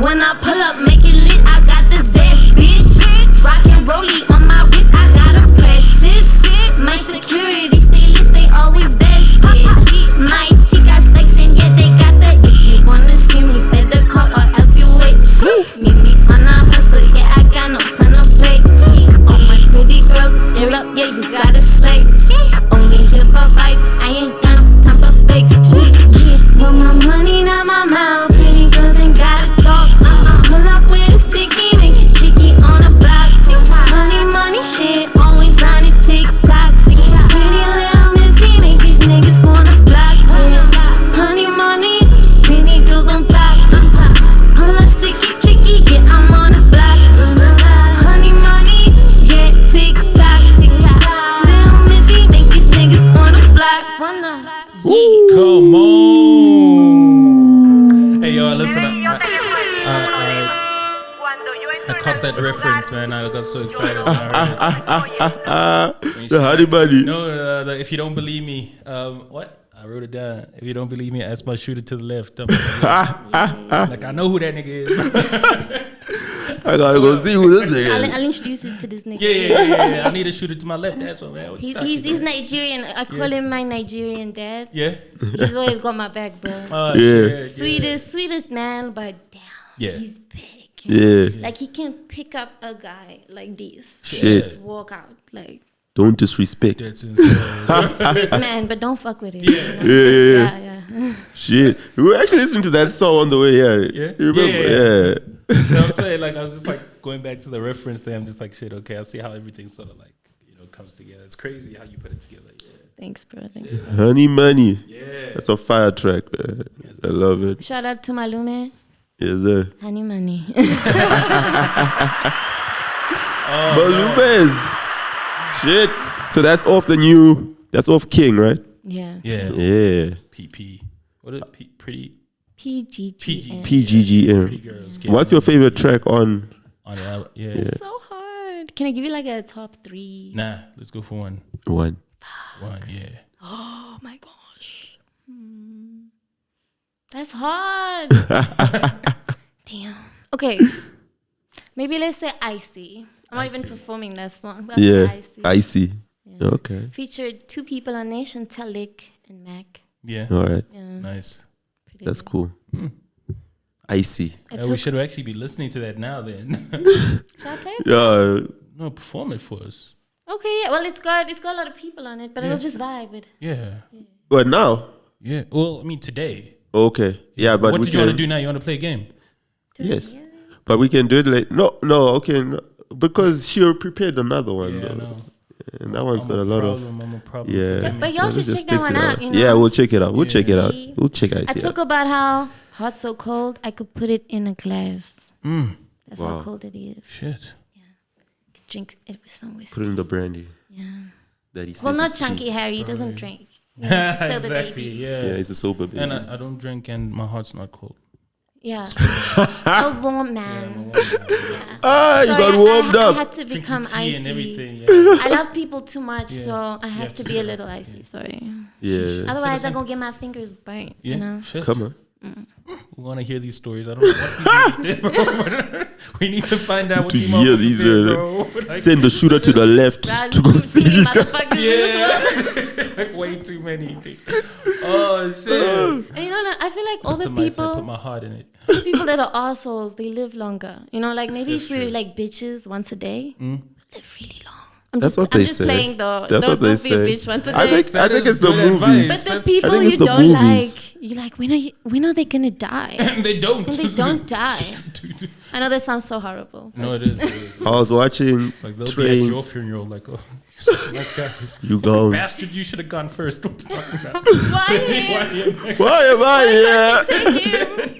When I pull up, make it lit, I got the zest, bitch. Rockin' rollie on my wrist, I got a presses. My security stay lit, they always vested. My chicas flexin', yeah, they got the. If you wanna see me, better call or else you wait. Meet me on a hustle, yeah, I got no time to play. All my pretty girls, get up, yeah, you gotta slay. Only here for vibes, I ain't got no time for fakes. Yeah, want my money, not my mouth. Pretty girls ain't gotta talk. Pull up with a sticky, make it cheeky on a block. Money, money, shit, always on it, TikTok. Pretty little missy, make these niggas wanna flock. Honey, money, pretty girls on top. Pull up sticky, cheeky, yeah, I'm on the block. Honey, money, yeah, TikTok. Little missy, make these niggas wanna flock. Come on. Hey, yo, listen. I caught that reference, man. I got so excited when I heard it. The honey bunny. No, if you don't believe me, what? I wrote it down. If you don't believe me, ask my shooter to the left. Like, I know who that nigga is. I gotta go see who this nigga is. I'll introduce you to this nigga. Yeah. I need a shooter to my left. That's what, man. What you talking He's about? Nigerian. I call him my Nigerian dad. Yeah. He's always got my back, bro. Yeah. Sweetest man, but damn, Yeah. he's big. Yeah. Like he can pick up a guy like this. Shit. Just walk out. Like Don't disrespect. That's insane. sweet man, but don't fuck with him. Yeah. Yeah. Yeah. Shit. We were actually listening to that song on the way here. Yeah? You remember? Yeah. Yeah. You know what I'm saying? Like, I was just like going back to the reference there. I'm just like, shit, okay, I see how everything sort of like, comes together. It's crazy how you put it together. Yeah. Thanks, bro. Thanks. Bro. Honey Money. Yeah. That's a fire track, man. Yes, I love it. Shout out to Malume. Yes, sir. Honey money. Malumez. Shit. So that's off King, right? Yeah. Yeah. Yeah. PP. What is it? Pretty PGGM. Pretty PGGM. girls. What's your favorite track on? On the album? Yeah. It's so hard. Can I give you like a top 3? Nah, let's go for one. One. 1, yeah. Oh my gosh. That's hard. Damn. Okay. Maybe let's say Icy. I'm not even performing that song. That's Yeah, Icy. Icy. Yeah. Okay. Featured 2 people on Nation, Talik and Mac. Yeah. All right. Yeah. Nice. Pretty That's good. cool. Icy. We should actually be listening to that now then. Shall I play? Yeah. No, perform it for us. Okay, yeah. Well, it's got a lot of people on it, but it'll just vibe with. Yeah. But now? Yeah. Well, I mean, today. Okay. Yeah, but What we did you can. want to do now? You want to play a game? Yes. But we can do it late. No. Okay. No, because she prepared another one. Yeah, though. no. And that one's got a lot of. I'm a problem. Yeah. But y'all should Let's check that stick to one out. You know? Yeah, we'll check it out. We'll check it out. Yeah. We'll check I Icy talk out. about how hot so cold I could put it in a glass. That's Wow. how cold it is. Shit. Could drink it with some whiskey. Put it in the brandy. Yeah. That he says Well, not is Chunky tea. Harry. He doesn't drink. Yeah, sober Exactly. baby. Yeah. Yeah, he's a sober baby. And I don't drink, and my heart's not cold. Yeah. A warm man. Ah, you So got warmed I up. had to become Drinking tea and icy. everything. Yeah. I love people too much, Yeah. so I have have to to be a say little icy. Sorry. Yeah. Otherwise, I'm gonna get my fingers burnt. Yeah. You know. Shit. Come on. We want to hear these stories. I don't know what these did, bro. We need to find out what To these hear motherfuckers these, did, bro. Like, Send the shooter to the left Bruh, to go too see many these guys. motherfuckers in this world. yeah. Like way too many. Dude. Oh shit. And you know, I feel like all the Somebody said put people, my heart in it. people that are assholes, they live longer. You know, like maybe if we were like bitches once a day, we live really long. I'm That's just, what I'm they just say. playing the That's what don't they be a say. bitch once a I day. think That it's is the good movies. advice. But the That's- people I think it's you the don't movies. like, you're like, when are they gonna die? And they don't. And they don't die. Dude. I know that sounds so horrible. No, it is. It is. I was watching Like they'll be at Train. your funeral, like, oh, you're such a nice guy. You go. Bastard, you should have gone first. What you talking about? Why? Why am I here? Thank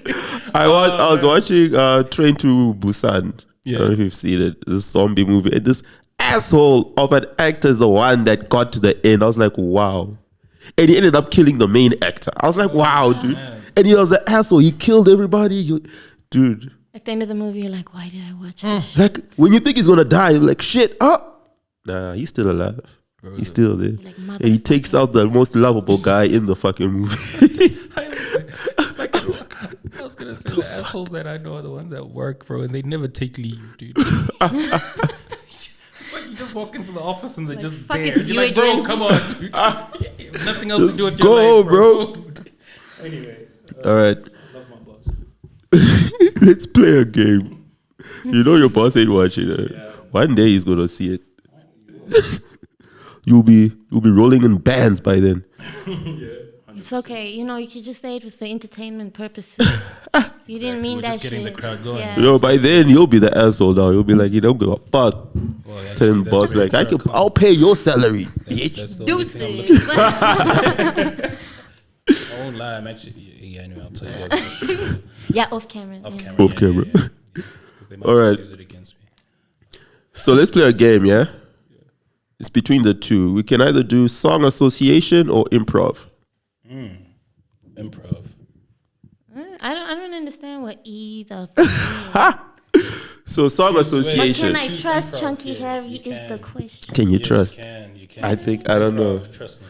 you. I was watching Train to Busan. I don't know if you've seen it. It's a zombie movie. And this asshole of an actor is the one that got to the end. I was like, wow. And he ended up killing the main actor. I was like, wow, dude. man. And he was the asshole. He killed everybody. Dude. At the end of the movie, you're like, why did I watch this? Like, when you think he's going to die, you're like, shit. Oh. Nah, he's still alive. He's still there. Like, And he takes out the most lovable guy in the fucking movie. It's like I was gonna say the assholes that I know are the ones that work, bro, and they never take leave, dude. It's like you just walk into the office and they're Like, just fuck, there. it's You're you like, bro, again. come on, dude. Nothing else to do with your go, life, bro. Anyway, All right. love my boss. Let's play a game. You know your boss ain't watching it. Yeah. One day he's gonna see it. You'll be rolling in bands by then. It's okay. You know, you could just say it was for entertainment purposes. You didn't mean We're that just getting shit. the crowd going. Yeah. You know, by then you'll be the asshole now. You'll be like, you don't give a fuck. Well, actually, Telling that's boss very like, true. I'll pay your salary, That's bitch. the only thing I'm looking Deuces. I won't lie. I'm actually, yeah, anyway, I'll tell you guys. Yeah, off camera. Off yeah. camera. Off camera. Because they might All just right. use it against me. So let's play a game, yeah? It's between the two. We can either do song association or improv. Improv. I don't understand what E's are. So song But association. can I Choose trust improv, Chunky yeah, Harry you is the can. question. Can you Yes, trust? You can. You can. I think, I don't know. Improv, trust me.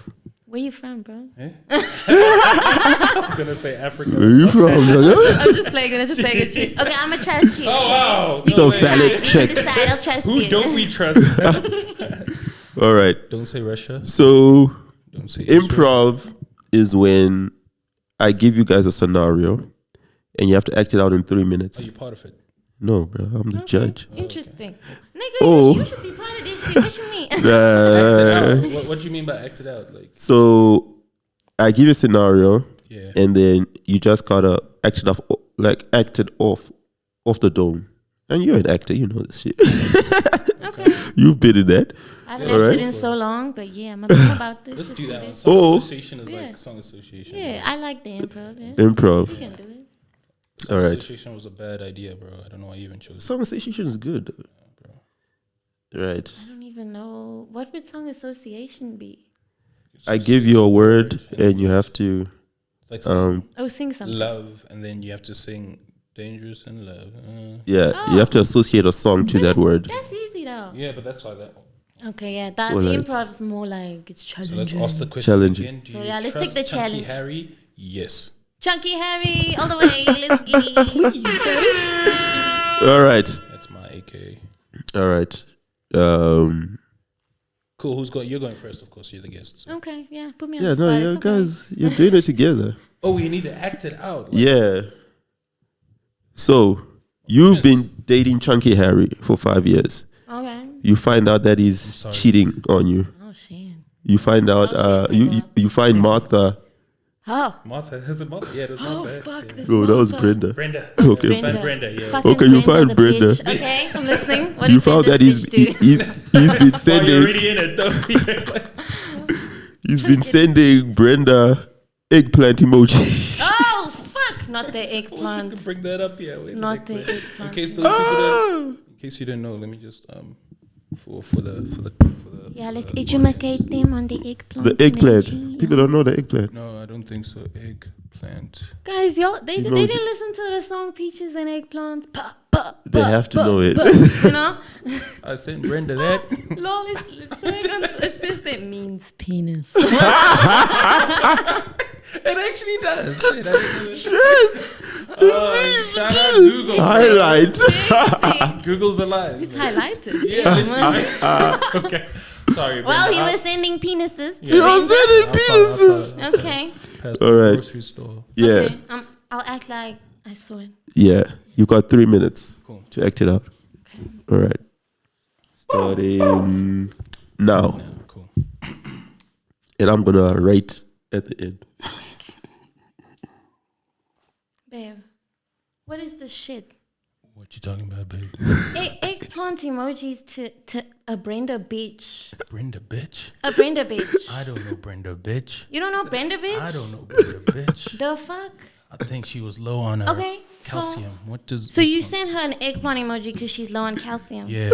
Where you from, bro? I was gonna say Africa. Where you from? I'm just playing with you. Okay, I'm a trust you. Oh wow! No So way. phallic You check. decide, I'll trust Who you. don't we trust? All right. Don't say Russia. So Don't say Israel. improv is when I give you guys a scenario and you have to act it out in 3 minutes. Are you part of it? No, bro. I'm the judge. Interesting. Nigga, Oh. you should be part of this shit. What you mean? Act it out. Uh, What do you mean by act it out? Like, so I give you a scenario yeah. and then you just gotta act it off, like act it off the dome. And you're an actor, you know this shit. Okay. You've been in that. I haven't All acted right. in so long, but yeah, I'm about this. Let's do that one. it. Song Oh. association is Yeah. like song association. Yeah, I like the improv. Yeah. Improv. You can do it. Song All right. association was a bad idea, bro. I don't know why you even chose it. Song association is good. Right. I don't even know. What would song association be? I give you a word and you have to It's like saying Oh, sing something. love, and then you have to sing dangerous and love. yeah, you have to associate a song to that word. That's easy though. Yeah, but that's why that one. Okay, yeah. That Well, the like- improv's more like it's So challenging. let's ask the question Challenging. again. Do So you yeah, let's trust take the Chunky challenge. Harry? Yes. Chunky Harry, all the way. Let's get it. Please, Daddy. All right. That's my AK. All right. Cool. Who's going? You're going first, of course. You're the guest. So. Okay, yeah, put me on Yeah, the spot. no, It's you okay. guys, you're doing it together. Oh, we need to act it out. Yeah. So, you've been dating Chunky Harry for 5 years. Okay. You find out that he's cheating on you. Oh, shit. You find out, you find Martha. Oh. Martha. Is it Martha? Yeah, there's Oh, Martha. fuck. Yeah. This Oh, that was Martha. Brenda. Brenda. Okay. You find Brenda, yeah. Fucking Okay, you find the Brenda. bitch. Okay, I'm listening. What You did found Brenda that he's bitch do? he's been Oh, you're sending already in it, though. he's been sending Brenda eggplant emoji. Oh, fuck. Not the You eggplant. can bring that up, yeah. Where's Not the the eggplant? eggplant. In case those people in case you didn't know, let me just for the Yeah, let's educate them on the eggplant. The eggplant. emoji. People don't know the eggplant. No, I don't think so. Eggplant. Guys, y'all, they know didn't listen to the song Peaches and Eggplant. They have to know it. You know? I sent Brenda that. Lol, it's showing on, it says that means penis. It actually does. Shit, I didn't know that. Shout out Google. Highlight. Google's alive. It's highlighted. Yeah, literally. Okay. Sorry. Well, Brenda. he was sending penises to You know, Brenda. sending penises. Okay. All right. Grocery store. Yeah. Okay. I'll act like I saw it. Yeah. You got 3 minutes Cool. to act it out. All right. Starting now. Yeah, cool. And I'm going to rate at the end. Babe, what is this shit? What you talking about, babe? Eggplant emojis to a Brenda bitch. Brenda, bitch. A Brenda bitch. I don't know Brenda, bitch. You don't know Brenda bitch? I don't know Brenda, bitch. The fuck? I think she was low on her Okay, calcium. What does? So you sent her an eggplant emoji because she's low on calcium. Yeah.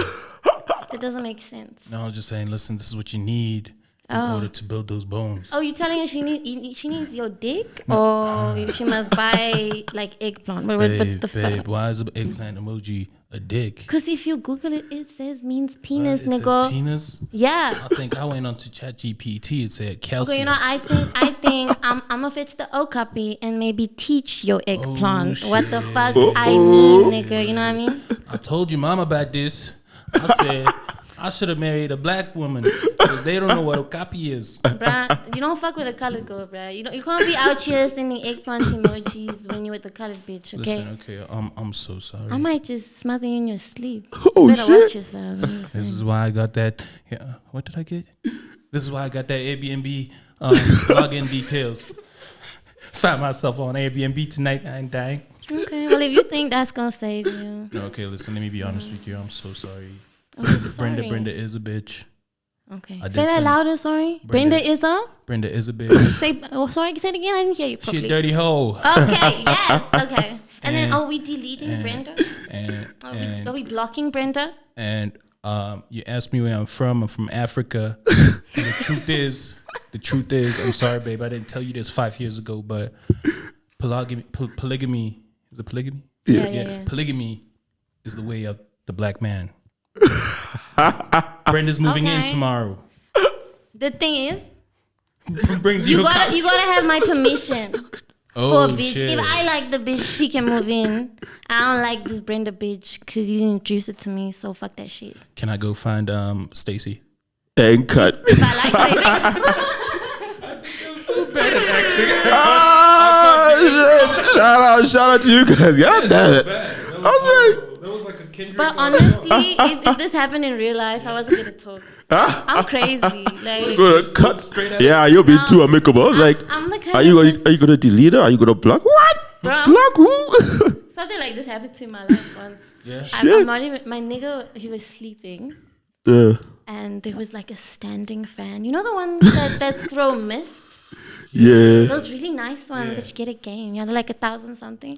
That doesn't make sense. No, I was just saying. Listen, this is what you need in order to build those bones. Oh, you telling her she needs your dick, or she must buy like eggplant? What Babe, the babe, fuck? why is an eggplant emoji a dick? Because if you Google it, it says means penis, It says nigga. penis. Yeah. I think I went on to ChatGPT. It said calcium. Okay, you know, I think I'm gonna fetch the O copy and maybe teach your eggplant what the fuck I mean, nigga. You know what I mean? I told your mom about this. I said I should have married a black woman because they don't know what a copy is. Bruh, you don't fuck with a colored girl, bruh. You can't be out here sending eggplant emojis when you're with a colored bitch, okay? Listen, okay, I'm so sorry. I might just smother you in your sleep. Oh, Better shit. watch yourself. This is why I got that. Yeah, what did I get? This is why I got that Airbnb login details. Found myself on Airbnb tonight. I ain't dying. Okay, well, if you think that's gonna save you. No, okay, listen. Let me be honest with you. I'm so sorry. Oh, sorry. Brenda is a bitch. Okay. I did Say that send- louder, sorry. Brenda is a? Brenda is a bitch. Say, sorry, say it again. I didn't hear you She a properly. dirty hoe. Okay, yes, okay. And then, And- are we deleting Brenda? Are we blocking Brenda? And you asked me where I'm from. I'm from Africa. And the truth is, I'm sorry, babe. I didn't tell you this 5 years ago, but polygamy is it polygamy? Yeah. Polygamy is the way of the black man. Brenda's moving in Okay. tomorrow. The thing is, Bring you gotta have my permission for a bitch. Shit. If I like the bitch, she can move in. I don't like this Brenda bitch because you didn't introduce it to me, so fuck that shit. Can I go find Stacy? And cut. If I like Shout out to you guys. God damn it. I was like, That was like a Kendrick. But honestly, if this happened in real life, I wasn't gonna talk. I'm crazy. Like, gonna cut. Yeah, you'll be too amicable. I was like, I'm the kind are you of gonna delete her? Are you gonna block? What? Bro. Block who? something like this happened to my life once. Yeah. I'm not even, my nigga, he was sleeping. Yeah. And there was like a standing fan. You know the ones that throw mist? Yeah. Those really nice ones that you get a game. Yeah, they're like 1,000 something.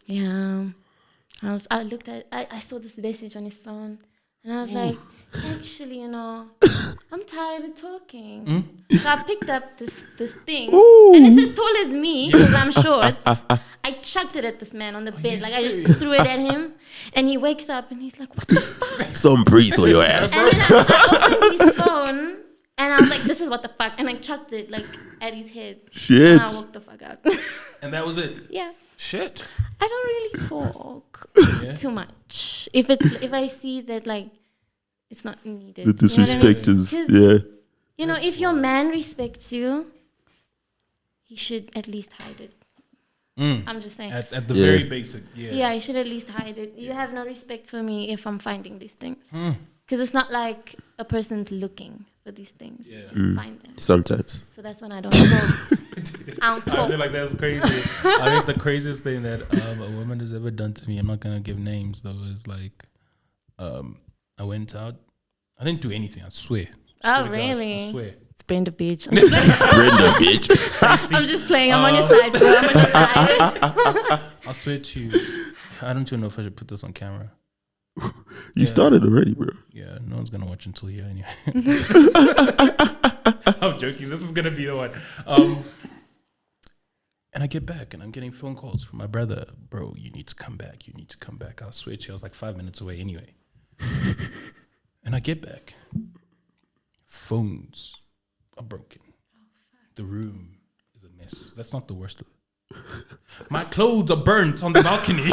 Yeah. I saw this message on his phone. And I was like, actually, I'm tired of talking. So I picked up this thing. And it's as tall as me because I'm short. I chucked it at this man on the bed. Like I just threw it at him. And he wakes up and he's like, what the fuck? Some breeze for your ass. And then I opened his phone and I was like, this is what the fuck. And I chucked it like at his head. Shit. And I walked the fuck out. And that was it. Yeah. Shit. I don't really talk Yeah. too much. If I see that like it's not needed. The disrespect you know is, yeah. You know, if your man respects you, he should at least hide it. I'm just saying. At the very basic, Yeah, you should at least hide it. You have no respect for me if I'm finding these things. Because it's not like a person's looking for these things. Yeah. Just find them. Sometimes. So that's when I don't talk. I don't I talk. feel like that's crazy. I think the craziest thing that a woman has ever done to me, I'm not going to give names though, is like I went out. I didn't do anything, I swear. Oh, really? I swear. It's Brenda Beach. Brenda, bitch. I'm just playing. I'm on your side, bro. I'm on your side. I swear to you, I don't even know if I should put this on camera. You started already, bro. Yeah, no one's going to watch until here anyway. I'm joking. This is going to be the one. And I get back and I'm getting phone calls from my brother. Bro, you need to come back. You need to come back. I swear to you, I was like 5 minutes away anyway. And I get back. Phones are broken. The room is a mess. That's not the worst of it. My clothes are burnt on the balcony.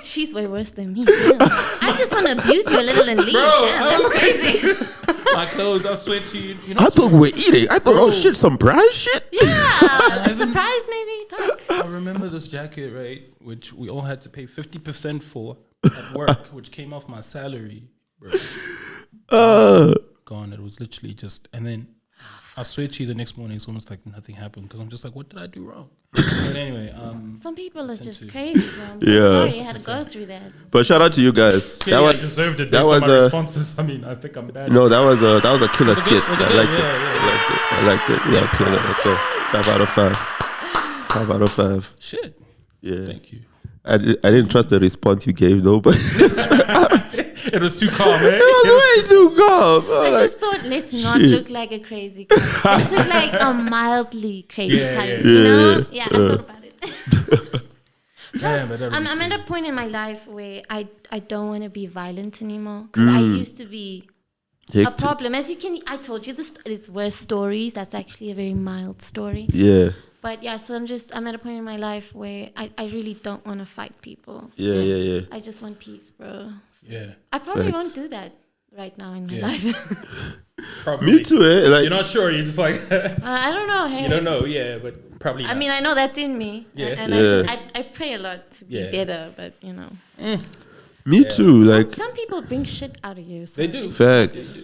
She's way worse than me. Damn. I just want to abuse you a little and leave. Bro, Damn, that's crazy. My clothes, I swear to you. You know, I thought we were eating. I thought, oh shit, some bride shit? Yeah, a surprise maybe. Fuck. I remember this jacket, right, which we all had to pay 50% for at work, which came off my salary, bro. Gone. It was literally just, and then I swear to you, the next morning it's almost like nothing happened because I'm just like, what did I do wrong? But anyway, some people are just crazy, bro. I'm so Yeah. sorry you had to go through that. But shout out to you guys. yeah, I deserved it based on my responses. I mean, I think I'm bad. No, that was a killer skit. Was it I good? liked it. Yeah. I liked it. Yeah, killer. That's a 5 out of 5. 5 out of 5. Shit. Yeah. Thank you. I didn't trust the response you gave though, but It was too calm, eh? it was way too calm. I just thought, let's not shit. look like a crazy guy. Let's look like a mildly crazy Yeah, type. yeah. You know? Yeah, I thought about it. Man, but that I'm really at a point in my life where I don't want to be violent anymore. Because I used to be a problem. As you can, I told you this is worst stories. That's actually a very mild story. Yeah. But yeah, so I'm at a point in my life where I really don't want to fight people. Yeah. I just want peace, bro. Yeah. I probably Facts. won't do that right now in my Yeah. life. Probably. Me too, eh? Like You're not sure. You're just like, I don't know. Hey. you don't know. Yeah, but probably I not. mean, I know that's in me. Yeah. And Yeah. I pray a lot to be Yeah. better, but you know. me too. Like Some people bring shit out of you. So They do. facts.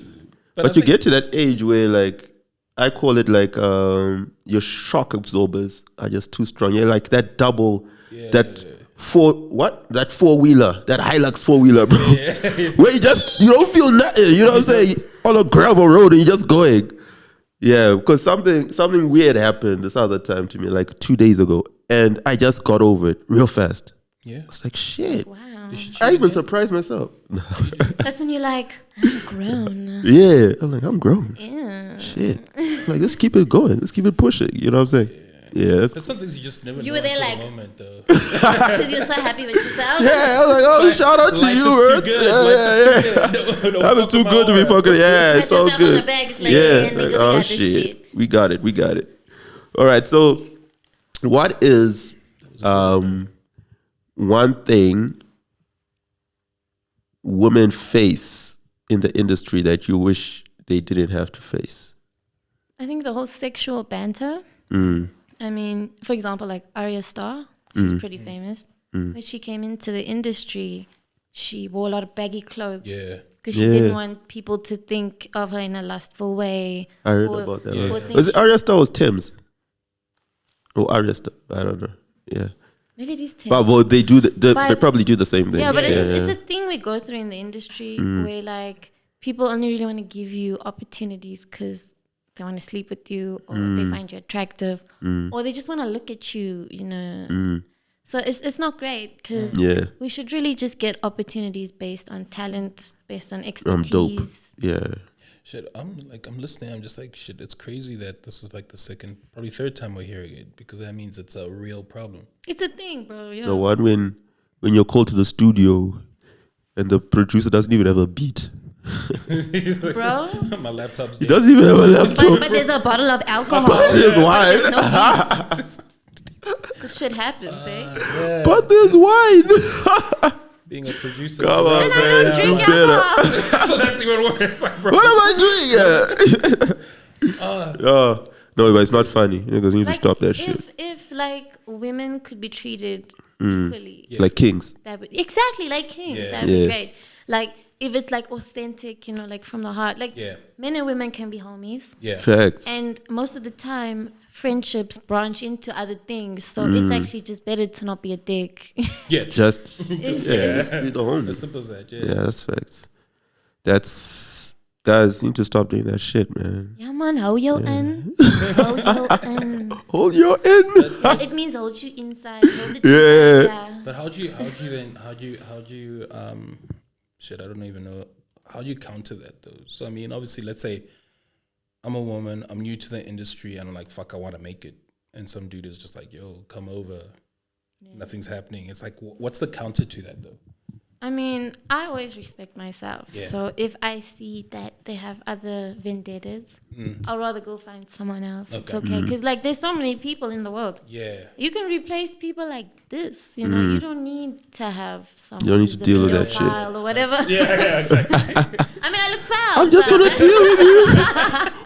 But But I you think- get to that age where like I call it like your shock absorbers are just too strong. You're like that double, that four-wheeler, that Hilux four-wheeler, bro. Yeah. Where you don't feel nothing. You know what I'm saying? On a gravel road and you're just going. Yeah, because something weird happened this other time to me, like 2 days ago, and I just got over it real fast. Yeah. It's like shit. wow. I even surprised myself. That's when you're like, I'm grown. Yeah, I'm like, I'm grown. Yeah. Shit. Like, let's keep it going. Let's keep it pushing. You know what I'm saying? Yeah. That's, There's some things you just never You know were there until like- the moment, though. Because you're so happy with yourself. yeah, I was like, oh, shout out to Life you, is Earth. too good. Yeah. Life is too good. That was too good to be fucking. Yeah, Pat it's all yourself on the good. back. It's like, Yeah. nigga, Like, we oh got this shit. We got it. All right. So, what is one thing women face in the industry that you wish they didn't have to face? I think the whole sexual banter. Mm. I mean, for example, like Arya Starr, she's pretty famous. When she came into the industry, she wore a lot of baggy clothes. Yeah. Because she didn't want people to think of her in a lustful way. I heard or- about that. Yeah. or think Was it she- Arya Starr or Tim's? Or Arya Starr? I don't know. Yeah. Maybe it is Tim. But well, they do they But- probably do the same thing. Yeah, but it's yeah. a thing we go through in the industry where like people only really want to give you opportunities because they want to sleep with you or they find you attractive or they just want to look at you, you know. So it's not great because Yeah. we should really just get opportunities based on talent, based on I'm expertise. dope. Yeah. Shit, I'm listening. I'm just like, shit, it's crazy that this is like the second, probably third time we're hearing it because that means it's a real problem. It's a thing, bro. Yeah. The one when you're called to the studio and the producer doesn't even have a beat. He's like, Bro. my laptop's He dead. doesn't even have a laptop. But there's a bottle of alcohol. But there's wine. There's no beats. This shit happens, eh? Yeah. But there's wine. Being a producer. Come on, And I man. don't drink Do better. alcohol. So that's even worse. Like, bro. What am I doing? No, but it's not funny. Niggas need to Like, stop that shit. If like women could be treated equally, Like kings. that would exactly like kings. Yeah. That'd be great. Like if it's like authentic, you know, like from the heart. Like Yeah. men and women can be homies, Yeah. Facts. and most of the time friendships branch into other things. So it's actually just better to not be a dick. Yeah. Just It's be the homie. As simple as that. Yeah. Yeah, that's facts. That's guys need to stop doing that shit, man. Yeah, man, hold your in. Hold your in. Hold your in. Yeah, it means hold you inside. Hold it Yeah. inside, yeah. But how do you shit, I don't even know. How do you counter that though? So I mean, obviously, let's say I'm a woman, I'm new to the industry, and I'm like, fuck, I want to make it. And some dude is just like, yo, come over. Nothing's happening. It's like, what's the counter to that though? I mean, I always respect myself. Yeah. So if I see that they have other vendettas, I'll rather go find someone else. It's okay. Because, like, there's so many people in the world. Yeah. You can replace people like this. You know, you don't need to have someone You don't need who's to a deal with that pedophile shit. or whatever. Yeah, exactly. I mean, I look 12. I'm just so- gonna deal with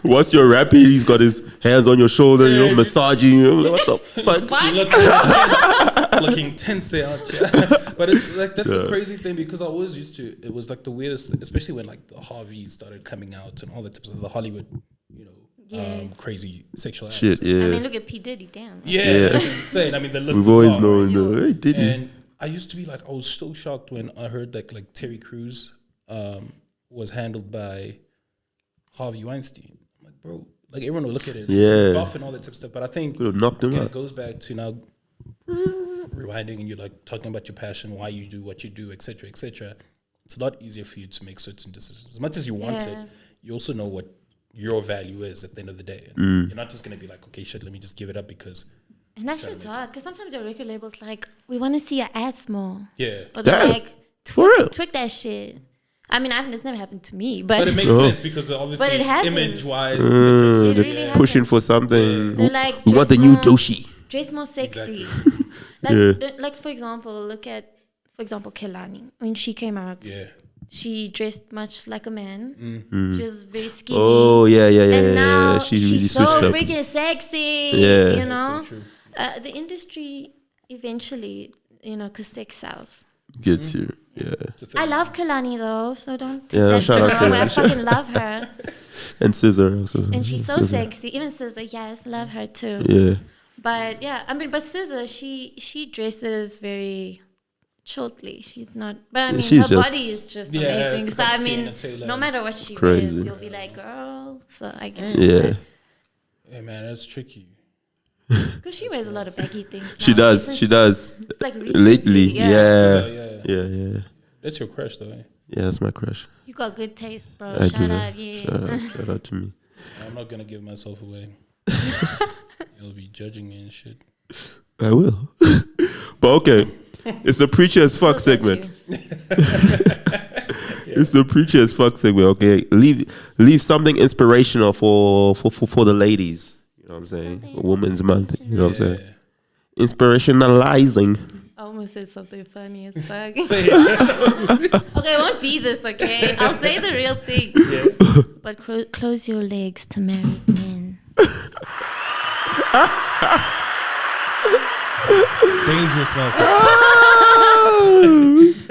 you. Once you're rapping, he's got his hands on your shoulder, you know, massaging you. Like, what the fuck? What? Looking tense there, aren't you? But it's like that's the crazy thing because I always used to. It was like the weirdest, especially when like the Harveys started coming out and all the types of the Hollywood, you know, Yeah. Crazy sexual acts. Shit, yeah. I mean, look at P. Diddy, damn. Yeah, that's insane. I mean, the list We've is always long, known. right? Hey, did he? And I used to be like, I was so shocked when I heard that like Terry Crews was handled by Harvey Weinstein. I'm like, bro, like everyone will look at it, Yeah. buff and all that type of stuff. But I think Could have knocked him again, it out. goes back to now rewinding and you're like talking about your passion, why you do what you do, etc., etc. It's a lot easier for you to make certain decisions. As much as you want Yeah. it, you also know what your value is at the end of the day. Mm. You're not just gonna be like, okay, shit, let me just give it up because And that shit's hard because sometimes your record label's like, we want to see your ass more. yeah. Or they're Damn. like, For real? Twick that shit. I mean, it's never happened to me, but, But it makes sense because obviously But it happens. image-wise, etc. It They're really pushing happens. for something. They're like, We want the dress new more- Doshi. dress more sexy. Exactly. Like, Yeah. like for example, Kelani. When she came out, Yeah. she dressed much like a man. Mm. She was very skinny. Oh yeah. and now She really she's switched so up. freaking sexy. Yeah. You know, So true. the industry eventually, you know, because sex sells. Gets you. Yeah. It's a thing. I love Kalani though, so don't take Yeah, that shout the out wrong way. I Kalani. fucking love her, And Scissor also. and she's so Scissor. sexy. Even Scissor, yes, love her too. Yeah. But yeah, I mean, but Scissor, she dresses very shortly. She's not, but I mean, She's her just- body is just Yeah, amazing. it's So like I mean, Tina Taylor. no matter what she Crazy. wears, you'll be like, girl. So I guess Yeah. Yeah, man, that's tricky. because she wears a lot of baggy things. She now. does. Since- She does. It's like Lately. recently, Yeah. So, yeah. Yeah. That's your crush, though. Eh? Yeah, that's my crush. You got good taste, bro. I Shout do. out, yeah. Shout out to me. I'm not gonna give myself away. You'll be judging me and shit. I will. But okay. It's a preacher as fuck Look at segment. you. It's a preacher as fuck segment. Okay. Leave something inspirational for the ladies. You know what I'm saying? Something Women's Month. You know what I'm saying? Yeah. Inspirationalizing. I almost said something funny as fuck. Say it. Okay, it won't be this, okay? I'll say the real thing. Yeah. But close your legs to married men. Dangerous motherfucker.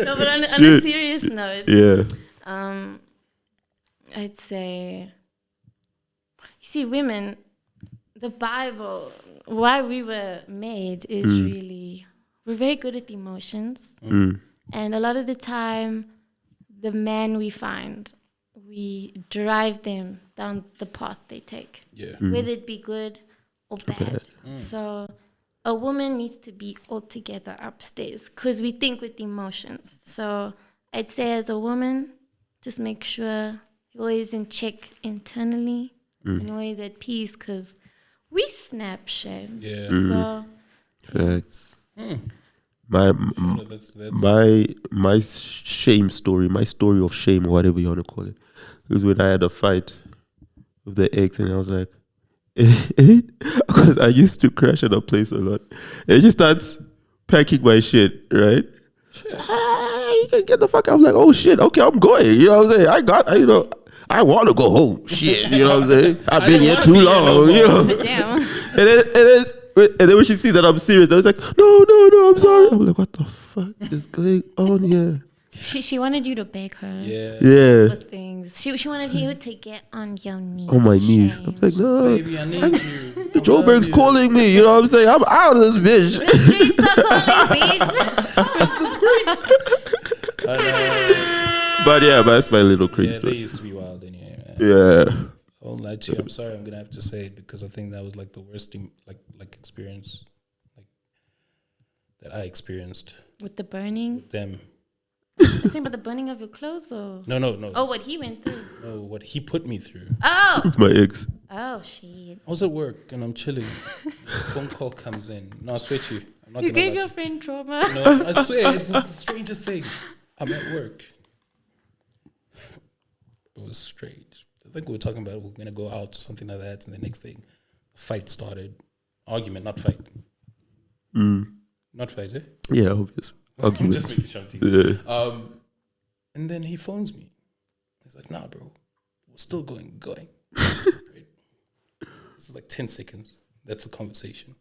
No, but on a Shit. serious note, Yeah. I'd say, you see, women, the Bible, why we were made is really, we're very good at emotions. Mm. And a lot of the time, the man we find, we drive them down the path they take, Yeah. whether it be good or bad. So a woman needs to be altogether upstairs because we think with emotions. So I'd say as a woman, just make sure you're always in check internally and always at peace because we snap shame. Yeah. So Facts. Mm. My That's my shame story, my story of shame, or whatever you want to call it, was when I had a fight with the ex, and I was like, Because I used to crash at a place a lot. And she starts packing my shit, right? You can get the fuck out. I'm like, oh shit, okay, I'm going. You know what I'm saying? I want to go home. Shit, you know what I'm saying? I've been here too long, you know. Damn. And then when she sees that I'm serious, I was like, no, I'm sorry. I'm like, what the fuck is going on here? She wanted you to beg her. Yeah. For things. She wanted you to get on your knees. On my knees. I'm like, no. Baby, I need you. Joburg's calling me. You know what I'm saying? I'm out of this bitch. The streets are calling, bitch. It's the streets. But that's my little crazy They story. used to be wild anyway, man. Yeah. I won't lie to you. I'm sorry. I'm gonna have to say it because I think that was like the worst experience that I experienced. With the burning? Them. You're saying about the burning of your clothes or? No. Oh, what he went through. No, what he put me through. Oh. My ex. Oh, shit. I was at work and I'm chilling. A phone call comes in. No, I swear to you. I'm not You gonna gave lie your to friend trauma. you. No, I swear. It was the strangest thing. I'm at work. It was strange. I think we were talking about we're going to go out or something like that. And the next thing, a fight started. Argument, not fight. Not fight, eh? Yeah, obvious. Arguments. Just making sure I'm teasing. Yeah. And then he phones me. He's like, nah, bro. We're still going. Right? This is like 10 seconds. That's a conversation.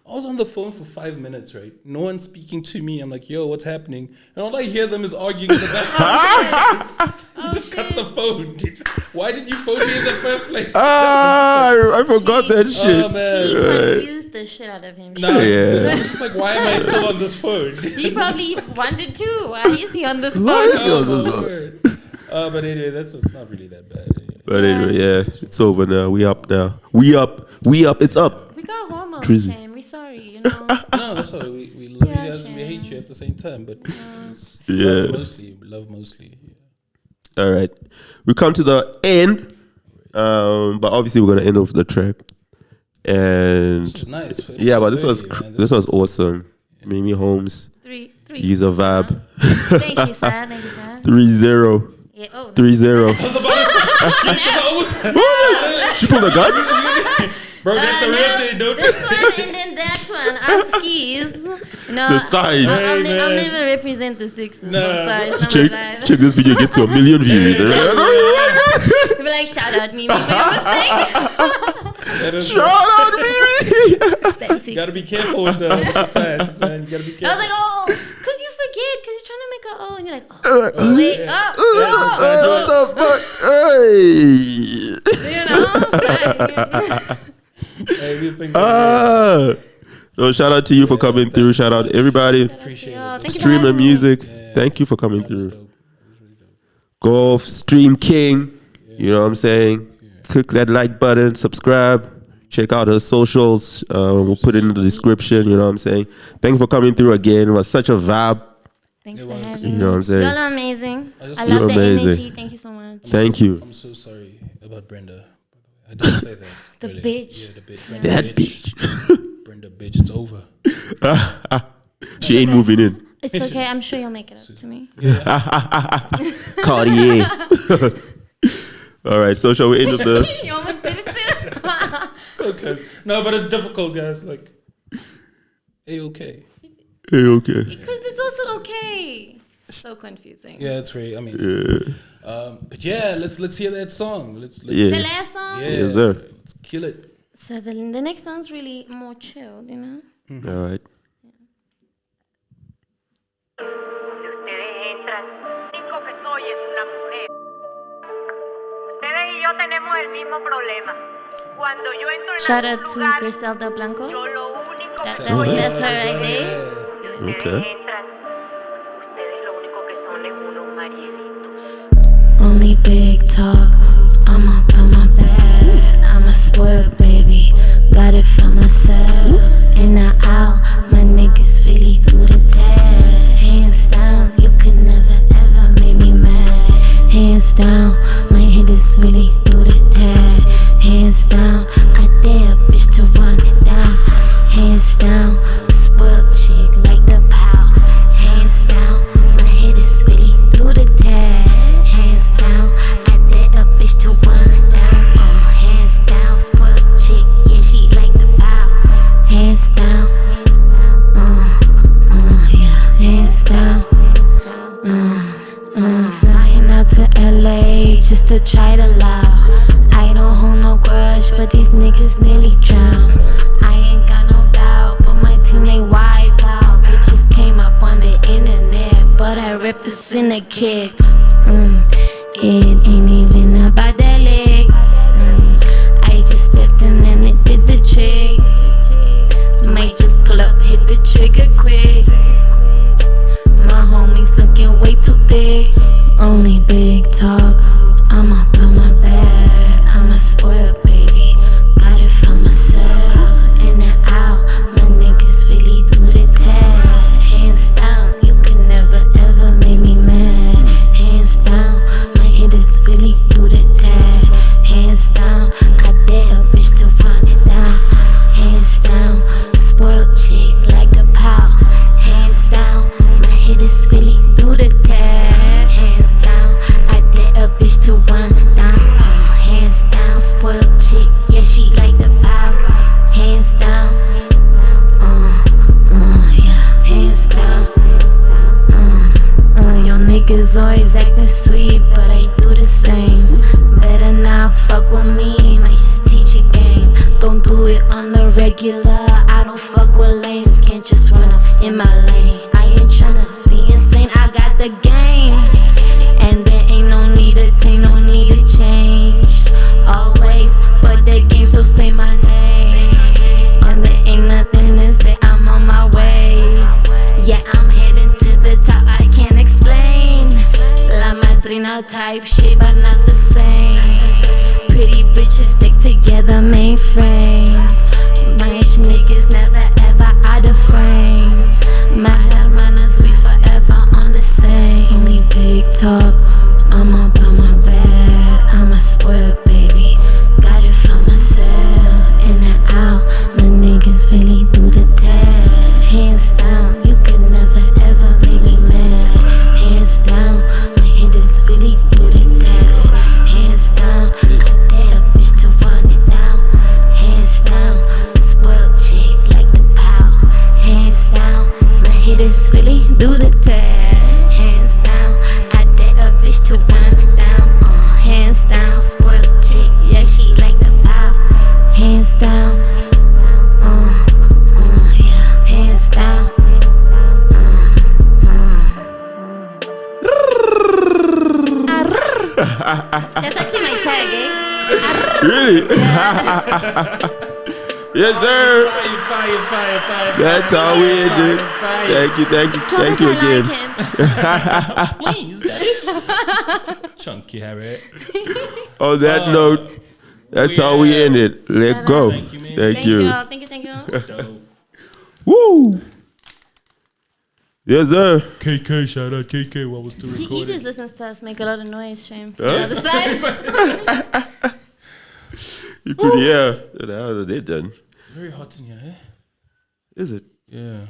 I was on the phone for 5 minutes, right? No one's speaking to me. I'm like, yo, what's happening? And all I hear them is arguing in the background. You just cut the phone, dude. Why did you phone me in the first place? I forgot that shit. Oh, man. She confused the shit out of him. No, Yeah. I'm just like, why am I still on this phone? He probably wondered too. Why is he on this phone? Why is he on Oh, this my phone? word. But anyway, it's not really that bad. But anyway, yeah, it's over now. We up now. We up. It's up. We got hormone Crazy. shame. We're sorry, you know. No, that's why we love Yeah, you guys and we hate Shane. you at the same time. But it's Yeah. love mostly. All right. We come to the end. But obviously we're gonna end off the track. And This is nice. For yeah, but episode 30, man. this was awesome. Mimi Holmes, Three. user Vab. Thank you, sir. Thank you, sir. 3-0. Yeah. Oh. 3-0. I was about to say, She pulled a gun? bro, that's a real thing, don't This one and then that one are skis. No, The side. I'll Hey, I'll man. never represent the Sixers. No. I'm sorry, it's not Check, my vibe. check this video gets to 1 million views. You'll be like, shout out Mimi for your mistake. That is Shout out, Mimi! That's You gotta be careful with the signs, man. You gotta be I careful. was like, oh, because you forget, because you're trying to make a oh, and you're like, oh, wait, Hey. you know? Hey, these things are No, shout out to you for coming through. Shout out everybody. appreciate it. Thank you for Streamer having me. music. Thank you for coming That was through. dope. That was really dope. Golf Stream King. You know what I'm saying? Click that like button, subscribe, check out her socials. We'll put it in the description. You know what I'm saying? Thank you for coming through again. It was such a vibe. Thanks It for was. having me. You know what I'm saying? Y'all are amazing. I just- love You're the amazing. energy. Thank you so much. Thank you. I'm so sorry about Brenda. I didn't say that. The really. bitch. Yeah, the bitch. Yeah. Brenda That bitch. Brenda bitch, it's over. She ain't moving in. It's okay. I'm sure you'll make it up to me. Cartier. All right, so shall we end with the... You almost did it too. So close. No, but it's difficult, guys. Like, hey, okay. Hey, okay. Because it's also okay. So confusing. Yeah, it's very. I mean, Yeah. but yeah, let's hear that song. Let's Yeah. The last song. yeah, Yes, sir. Let's kill it. So the next one's really more chilled, you know. All right. Donde ustedes entran, lo único que soy es una mujer. Ustedes y yo tenemos el mismo problema. Cuando yo entro en Shout algún out to lugar, Griselda Blanco. yo lo único que That's soy her right there. Ustedes Okay. entran, ustedes lo único que son es unos marielitos. Only big talk, I'm up on my bed. I'm a squirt, baby. Got it for myself. In or out, my niggas really do the tag. Hands down, you can never ever make me mad. Hands down, my hitters really do the tag. Hands down, I dare a bitch to run down. Hands down, a spoiled chick like the pow. Hands down, my hitters really do the tag. Hands down, I dare a bitch quite allowed. I don't hold no grudge, but these niggas nearly drown. I ain't got no doubt, but my team they wipe out. Bitches came up on the internet, but I ripped the syndicate. It ain't even about that leg. I just stepped in and it did the trick. Might just pull up, hit the trigger quick. My homies looking way too thick. Only big talk, I'm up on my bed. I'm a spoiled baby, got it for myself. In and out, my niggas really do the tag. Hands down, you can never ever make me mad. Hands down, my hitters really do the tag. Hands down, I dare a bitch to run down. Hands down, spoiled chick like the pow. Hands down, my hitters really do the tag. Hands down, I dare a bitch to run down. Hands down, spoiled chick, yeah she like the pow. Hands down, yeah, hands down. Y'all niggas always acting sweet, but I do the same. Better not fuck with me, might just teach a game. Don't do it on the regular, I don't fuck with lames. Can't just run up in my lane. I ain't tryna be insane, I got the game. And there ain't no need to take, no need to change. Always, but the game, so say my name. And there ain't nothing to say, I'm on my way. Yeah, I'm heading to the top, I can't explain. La madrina type shit, but not the same. Pretty bitches stick together, mainframe. Bunch niggas never ever out of frame. My hermanas, we forever on the same. Only big talk, I'm up on my bed. I'm a spoiled baby, got it for myself. In and out, my niggas really do the tag. Hands down, you can never ever make me mad. Hands down, my hitters really do the tag. Hands down, I dare a bitch to run it down. Hands down, spoiled chick like the pow. Hands down, my hitters really do the tag. Hands down, I dare a bitch to run down. Hands down, spoiled chick, yeah she like the pow. Hands down, yeah, hands down. That's actually my tag, eh? Really? Yes, sir. Fire. That's how we ended. Thank you again. Please, daddy. Chunky Harriet. On that note, that's how we ended. Let go. Thank you, man. Thank you. Thank you. Dope. Woo. Yes, sir. KK, shout out KK. What was the recording? He just listens to us make a lot of noise, shame. Huh? The other side. You could hear. What the hell are they done? Very hot in here, eh? Is it? Yeah.